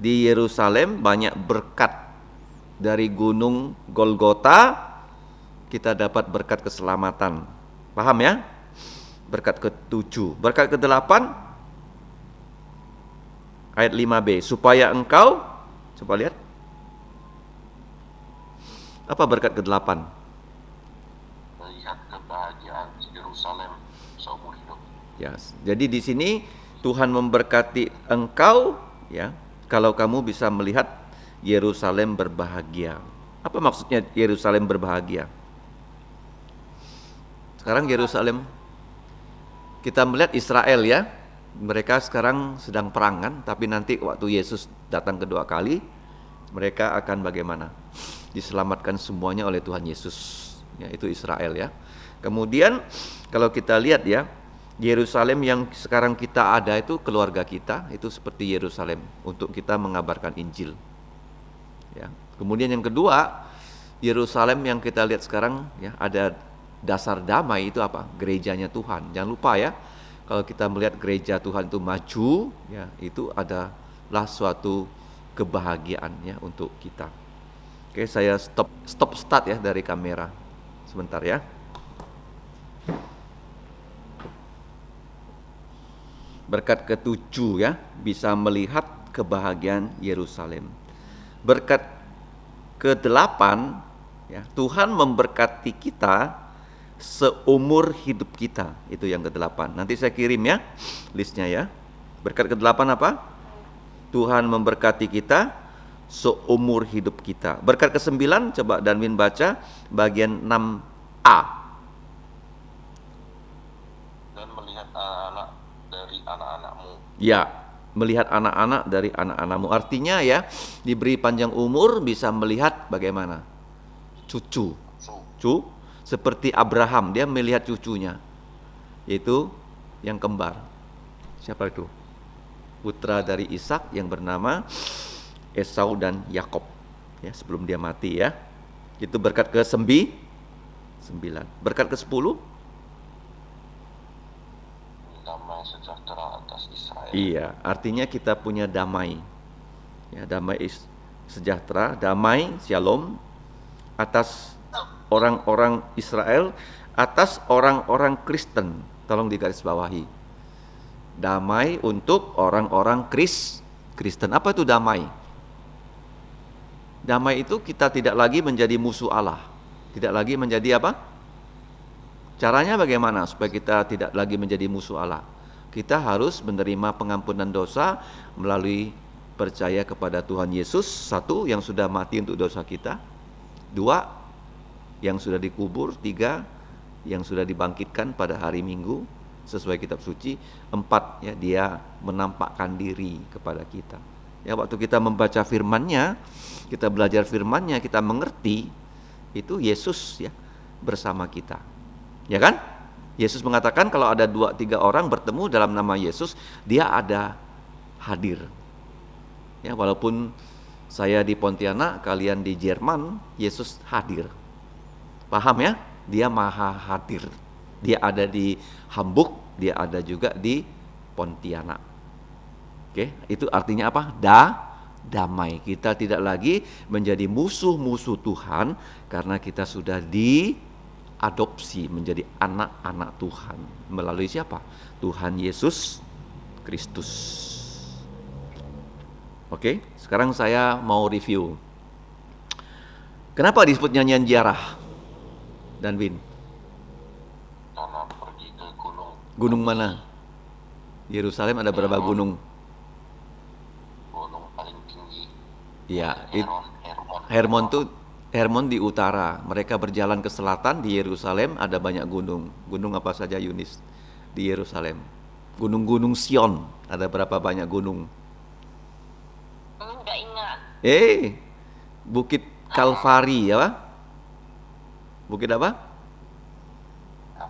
di Yerusalem banyak berkat. Dari gunung Golgota kita dapat berkat keselamatan. Paham ya? Berkat ke-7. Berkat ke-8 ayat 5b, supaya engkau, coba lihat. Apa berkat ke-8? Melihat kebahagiaan Yerusalem seumur hidup. Ya, jadi di sini Tuhan memberkati engkau ya, kalau kamu bisa melihat Yerusalem berbahagia. Apa maksudnya Yerusalem berbahagia? Sekarang Yerusalem, kita melihat Israel ya, mereka sekarang sedang perang kan, tapi nanti waktu Yesus datang kedua kali, mereka akan bagaimana? Diselamatkan semuanya oleh Tuhan Yesus. Ya, itu Israel ya. Kemudian kalau kita lihat ya, Yerusalem yang sekarang kita ada itu keluarga kita, itu seperti Yerusalem untuk kita mengabarkan Injil. Ya. Kemudian yang kedua, Yerusalem yang kita lihat sekarang ya, ada dasar damai itu apa? Gerejanya Tuhan. Jangan lupa ya, kalau kita melihat gereja Tuhan itu maju, ya itu adalah suatu kebahagiaan ya untuk kita. Oke, saya stop start ya dari kamera sebentar ya. Berkat ke-7 ya, bisa melihat kebahagiaan Yerusalem. Berkat ke-8 ya, Tuhan memberkati kita seumur hidup kita. Itu yang ke-8. Nanti saya kirim ya listnya ya. Berkat ke-8 apa? Tuhan memberkati kita seumur hidup kita. Berkat ke-9, coba Danwin baca bagian 6a. Dan melihat anak-anak dari anak-anakmu. Ya, melihat anak-anak dari anak-anakmu. Artinya ya, diberi panjang umur bisa melihat bagaimana? Cucu. Seperti Abraham, dia melihat cucunya. yaitu yang kembar. Siapa itu? Putra dari Ishak yang bernama Esau dan Yakob. Ya, sebelum dia mati ya. Itu berkat ke-9. Berkat ke-10. Damai sejahtera atas Israel. Iya, artinya kita punya damai. Ya, damai sejahtera, damai, shalom atas orang-orang Israel, atas orang-orang Kristen. Tolong digarisbawahi. Damai untuk orang-orang Kristen. Apa itu damai? Damai itu kita tidak lagi menjadi musuh Allah. Tidak lagi menjadi apa? Caranya bagaimana supaya kita tidak lagi menjadi musuh Allah? Kita harus menerima pengampunan dosa melalui percaya kepada Tuhan Yesus. 1, yang sudah mati untuk dosa kita. 2, yang sudah dikubur. 3, yang sudah dibangkitkan pada hari Minggu sesuai kitab suci. 4, ya, dia menampakkan diri kepada kita. Ya, waktu kita membaca firman-Nya, kita belajar firman-Nya, kita mengerti, itu Yesus ya bersama kita. Ya kan? Yesus mengatakan kalau ada 2-3 orang bertemu dalam nama Yesus, dia ada hadir. Ya, walaupun saya di Pontianak, kalian di Jerman, Yesus hadir. Paham ya? Dia maha hadir. Dia ada di Hamburg, dia ada juga di Pontianak. Oke, itu artinya apa? Damai. Kita tidak lagi menjadi musuh-musuh Tuhan karena kita sudah diadopsi menjadi anak-anak Tuhan. Melalui siapa? Tuhan Yesus Kristus. Oke, sekarang saya mau review. Kenapa disebut nyanyian ziarah? Dan Win? Karena pergi ke gunung. Gunung mana? Yerusalem ada berapa gunung? Gunung paling tinggi. Ya, Hermon. Hermon di utara. Mereka berjalan ke selatan, di Yerusalem ada banyak gunung. Gunung apa saja, Yunis? Di Yerusalem. Gunung-gunung Sion, ada berapa banyak gunung? Enggak ingat. Bukit Kalvari ya, Pak? Bukit apa?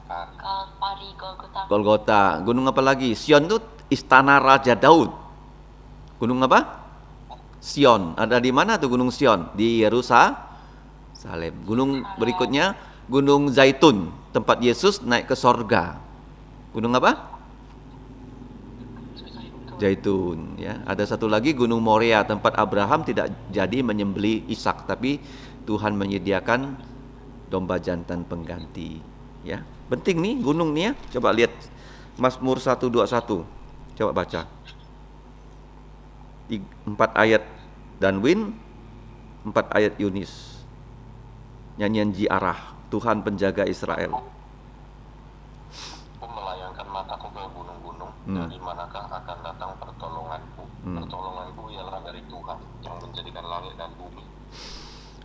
Kalvari, Golgota. Golgota. Gunung apa lagi? Sion itu istana Raja Daud. Gunung apa? Sion. Ada di mana tuh Gunung Sion? Di Yerusalem. Gunung berikutnya Gunung Zaitun, tempat Yesus naik ke sorga. Gunung apa? Zaitun. Ya. Ada satu lagi Gunung Moria, tempat Abraham tidak jadi menyembelih Ishak, tapi Tuhan menyediakan domba jantan pengganti. Ya, penting nih gunung nih ya. Coba lihat Mazmur 121. Coba baca. 4 ayat dan Win, 4 ayat Yunis. Nyanyian ziarah, Tuhan penjaga Israel. Aku melayangkan mataku ke gunung-gunung, dari manakah akan datang pertolonganku? Pertolonganku ialah dari Tuhan yang menjadikan langit dan bumi.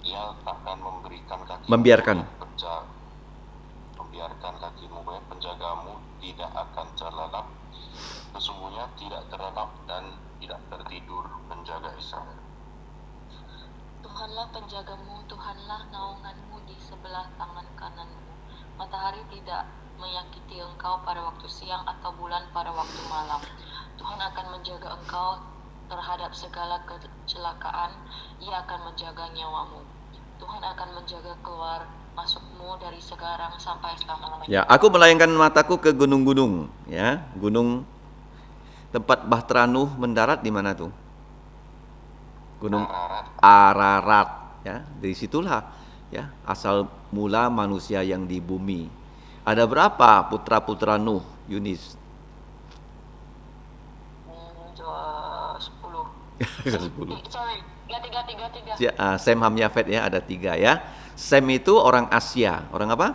Ia takkan membiarkan kakimu, penjagamu tidak akan terlelap. Sesungguhnya tidak terlelap dan tidak tertidur menjaga Israel. Tuhanlah penjagamu, Tuhanlah naunganmu di sebelah tangan kananmu. Matahari tidak menyakiti engkau pada waktu siang atau bulan pada waktu malam. Tuhan akan menjaga engkau terhadap segala kecelakaan. Ia akan menjaga nyawamu. Tuhan akan menjaga keluar masukmu dari sekarang sampai selama-lamanya. Ya, aku melayangkan mataku ke gunung-gunung, ya. Gunung tempat Bahtera Nuh mendarat di mana tuh? Gunung Ararat, ya. Dari situlah ya asal mula manusia yang di bumi. Ada berapa putra-putra Nuh, Yunis? 10. Sorry, 3. Ya, Sem, Ham, Yafet ya, ada 3 ya. Sem itu orang Asia, orang apa?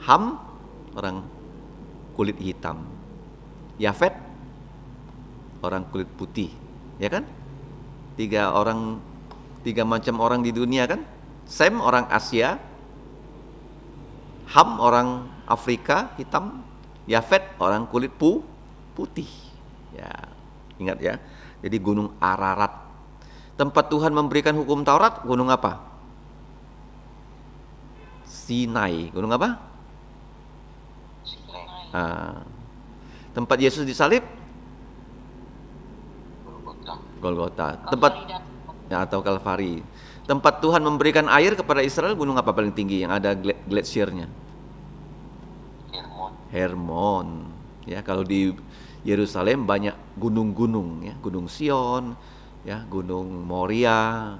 Ham orang kulit hitam. Yafet orang kulit putih, ya kan? 3 macam orang di dunia kan? Sem orang Asia, Ham orang Afrika hitam, Yafet orang kulit putih. Ya, ingat ya. Jadi Gunung Ararat. Tempat Tuhan memberikan hukum Taurat, gunung apa? Sinai. Gunung apa? Sinai, Tempat Yesus disalib? Golgota, Golgota. Tempat Kalvari dan atau Kalvari. Tempat Tuhan memberikan air kepada Israel, gunung apa paling tinggi yang ada gletsiernya? Hermon, Hermon. Ya, kalau di Yerusalem banyak gunung-gunung ya, Gunung Sion, ya, Gunung Moria,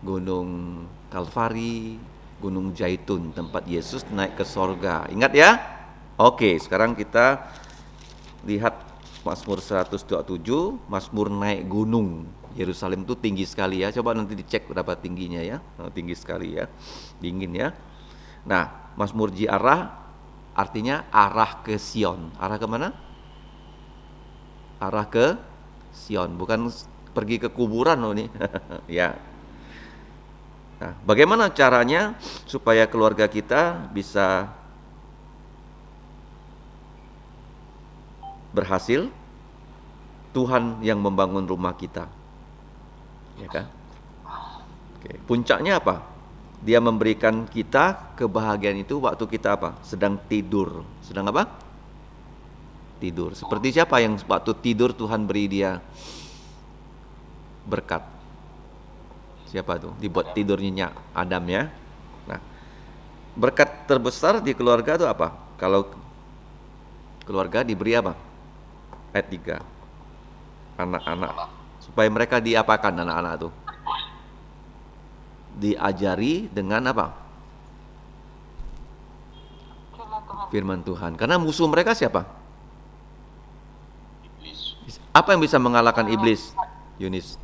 Gunung Kalvari, Gunung Zaitun, tempat Yesus naik ke sorga. Ingat ya? Oke, sekarang kita lihat Mazmur 127, Mazmur naik gunung. Yerusalem itu tinggi sekali ya. Coba nanti dicek berapa tingginya ya. Tinggi sekali ya. Dingin ya. Nah, Mazmur Jiarah artinya arah ke Sion. Arah ke mana? Arah ke Sion, bukan pergi ke kuburan loh nih. Ya. Nah, bagaimana caranya supaya keluarga kita bisa berhasil? Tuhan yang membangun rumah kita. Ya kan? Oke. Puncaknya apa? Dia memberikan kita kebahagiaan itu waktu kita apa? Sedang tidur. Sedang apa? Tidur. Seperti siapa yang waktu tidur Tuhan beri dia berkat? Siapa tuh? Dibuat tidur nyenyak. Adam ya. Nah, berkat terbesar di keluarga itu apa? Kalau keluarga diberi apa? Ayat 3. Anak-anak. Supaya mereka diapakan anak-anak itu? Diajari dengan apa? firman Tuhan. Firman Tuhan. Karena musuh mereka siapa? iblis, Apa yang bisa mengalahkan iblis? Yunis.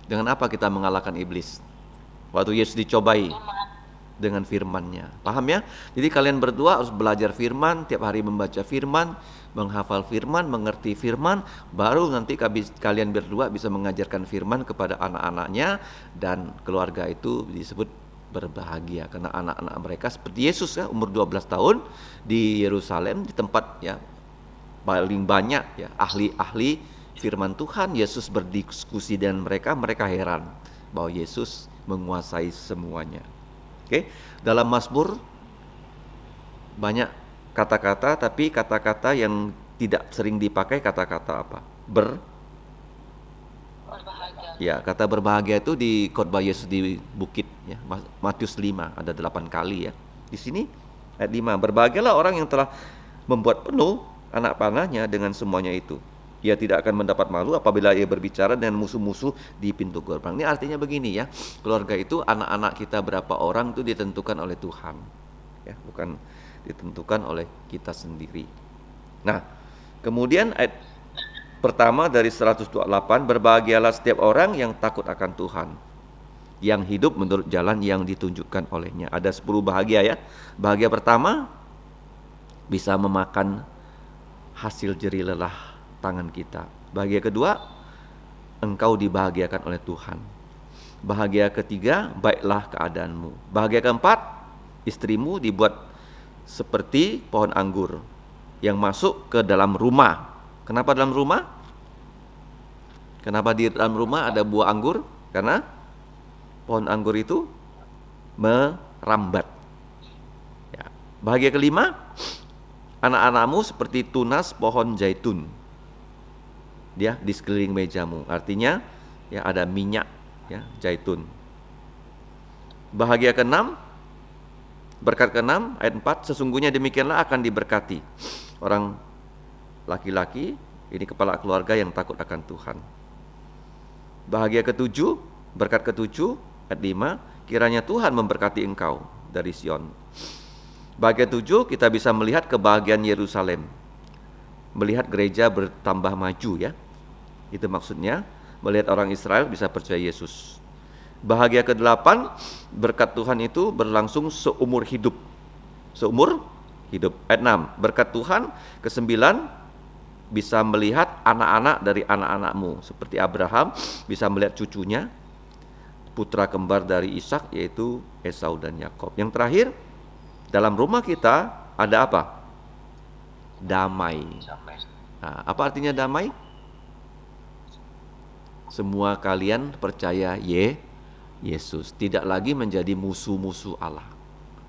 Dengan apa kita mengalahkan iblis? Waktu Yesus dicobai Firman. dengan firman-Nya. Paham ya? Jadi kalian berdua harus belajar firman, tiap hari membaca firman, menghafal firman, mengerti firman, baru nanti kalian berdua bisa mengajarkan firman kepada anak-anaknya, dan keluarga itu disebut berbahagia karena anak-anak mereka seperti Yesus ya, umur 12 tahun di Yerusalem, di tempat ya paling banyak ya ahli-ahli firman Tuhan. Yesus berdiskusi dengan mereka, mereka heran bahwa Yesus menguasai semuanya. Oke, dalam Mazmur banyak kata-kata, tapi kata-kata yang tidak sering dipakai kata-kata apa? Berbahagia. Ya, kata berbahagia itu di khotbah Yesus di bukit ya, Matius 5 ada 8 kali ya. Di sini ayat 5, berbahagialah orang yang telah membuat penuh anak panahnya dengan semuanya itu. Ia tidak akan mendapat malu apabila ia berbicara dengan musuh-musuh di pintu gerbang. Ini artinya begini ya, keluarga itu anak-anak kita berapa orang itu ditentukan oleh Tuhan. Ya, bukan ditentukan oleh kita sendiri. Nah, kemudian ayat pertama dari 128, berbahagialah setiap orang yang takut akan Tuhan, yang hidup menurut jalan yang ditunjukkan olehnya. Ada 10 bahagia ya. Bahagia pertama, bisa memakan hasil jerih lelah tangan kita. Bahagia kedua, engkau dibahagiakan oleh Tuhan. Bahagia ketiga, baiklah keadaanmu. Bahagia keempat, istrimu dibuat seperti pohon anggur yang masuk ke dalam rumah. Kenapa dalam rumah? Kenapa di dalam rumah ada buah anggur? Karena pohon anggur itu merambat. Ya. Bahagia kelima, anak-anakmu seperti tunas pohon zaitun. Dia di sekeliling mejamu. Artinya ya ada minyak ya zaitun. Bahagia keenam, berkat keenam ayat 4, sesungguhnya demikianlah akan diberkati orang laki-laki, ini kepala keluarga yang takut akan Tuhan. Bahagia ketujuh, berkat ketujuh ayat 5, kiranya Tuhan memberkati engkau dari Sion. Bahagia 7, kita bisa melihat kebahagiaan Yerusalem, melihat gereja bertambah maju ya. Itu maksudnya, melihat orang Israel bisa percaya Yesus. Bahagia ke-8, berkat Tuhan itu berlangsung seumur hidup. Seumur hidup. Ayat 6, berkat Tuhan ke-9, bisa melihat anak-anak dari anak-anakmu, seperti Abraham bisa melihat cucunya, putra kembar dari Ishak yaitu Esau dan Yakob. Yang terakhir, dalam rumah kita ada apa? Damai. Nah, apa artinya damai? Semua kalian percaya Yesus, tidak lagi menjadi musuh-musuh Allah.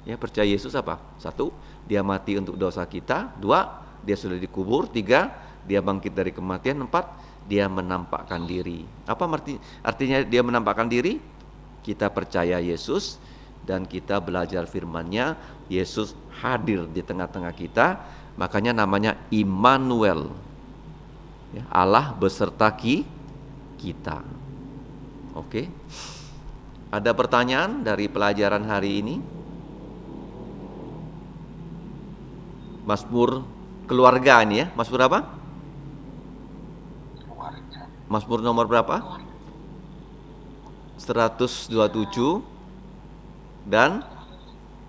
Ya, percaya Yesus apa? 1, dia mati untuk dosa kita. 2, dia sudah dikubur. 3, dia bangkit dari kematian. 4, dia menampakkan diri. Apa artinya dia menampakkan diri? Kita percaya Yesus dan kita belajar firman-Nya. Yesus hadir di tengah-tengah kita, makanya namanya Immanuel. Ya, Allah beserta kita. Oke. Ada pertanyaan dari pelajaran hari ini? Mazmur keluarga ini ya. Mazmur apa? Keluarga. Mazmur nomor berapa? 127 dan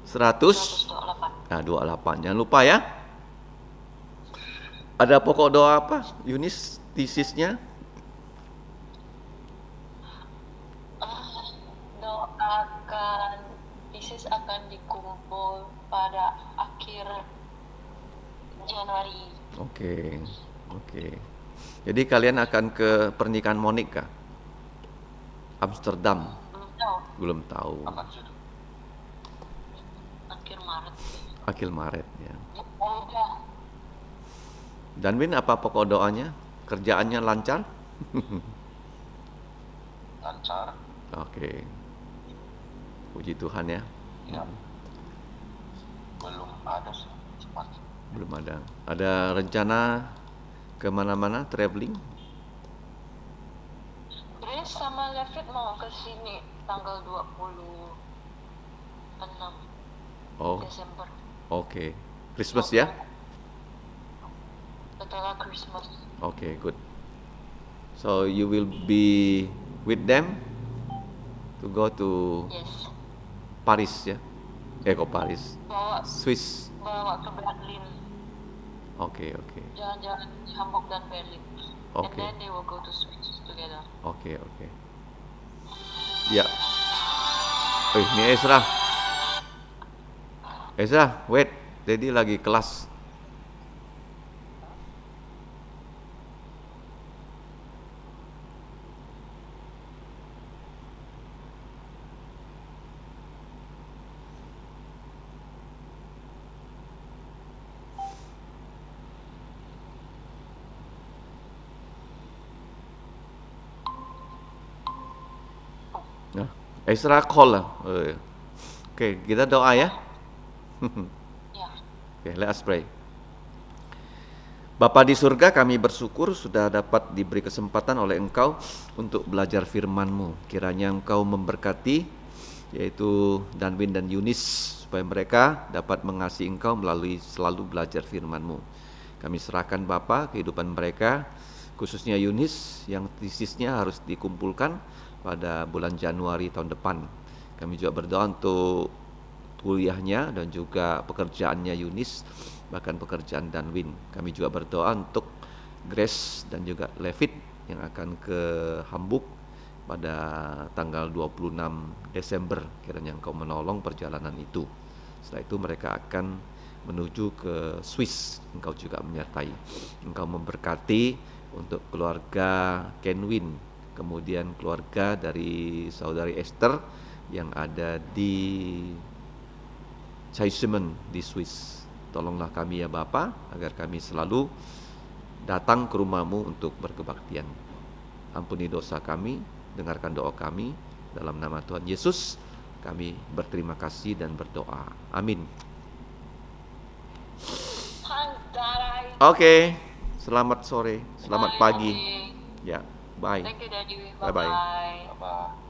128. 28. Jangan lupa ya. Ada pokok doa apa? Yunis, tesisnya? Doakan tesis akan dikumpul pada akhir Januari. Oke. Jadi kalian akan ke pernikahan Monica? Amsterdam? Belum tahu. Kapan sudah? Akhir Maret. Ya. Udah. Dan Win, apa pokok doanya? Kerjaannya lancar? Lancar. Oke. Puji Tuhan ya. Ya. Belum ada sih. Cepat. Belum ada. Ada rencana kemana-mana traveling? Grace sama Levit mau ke sini tanggal 26 Oh, Desember. oke. Christmas ya? Setelah Christmas. Oke, good. So you will be with them to go to Yes. Paris ya? Kok Paris? Bawa Swiss. ke Berlin. Oke. Jalan-jalan di Hamburg dan Berlin. And Oke. then they will go to Swiss together. Oke. Ya. Ini Ezra. Wait. Daddy lagi kelas. Nah, Ezra call lah. Oke, kita doa ya. Ya. Oke, let us pray. Bapa di surga, kami bersyukur sudah dapat diberi kesempatan oleh Engkau untuk belajar firman-Mu. Kiranya Engkau memberkati, yaitu Danwin dan Yunis, supaya mereka dapat mengasihi Engkau melalui selalu belajar firman-Mu. Kami serahkan Bapa kehidupan mereka, khususnya Yunis yang tesisnya harus dikumpulkan pada bulan Januari tahun depan. Kami juga berdoa untuk kuliahnya dan juga pekerjaannya Yunis, bahkan pekerjaan Danwin. Kami juga berdoa untuk Grace dan juga Levit yang akan ke Hamburg pada tanggal 26 Desember. Kiranya Engkau menolong perjalanan itu. Setelah itu mereka akan menuju ke Swiss. Engkau juga menyertai. Engkau memberkati untuk keluarga Kenwin, kemudian keluarga dari saudari Esther yang ada di Chaissemen di Swiss. Tolonglah kami ya Bapa, agar kami selalu datang ke rumah-Mu untuk berkebaktian. Ampuni dosa kami, dengarkan doa kami, dalam nama Tuhan Yesus kami berterima kasih dan berdoa. Amin. Oke, selamat sore, selamat pagi. Ya, bye. Thank you, Daddy. Bye-bye. Bye-bye. Apa?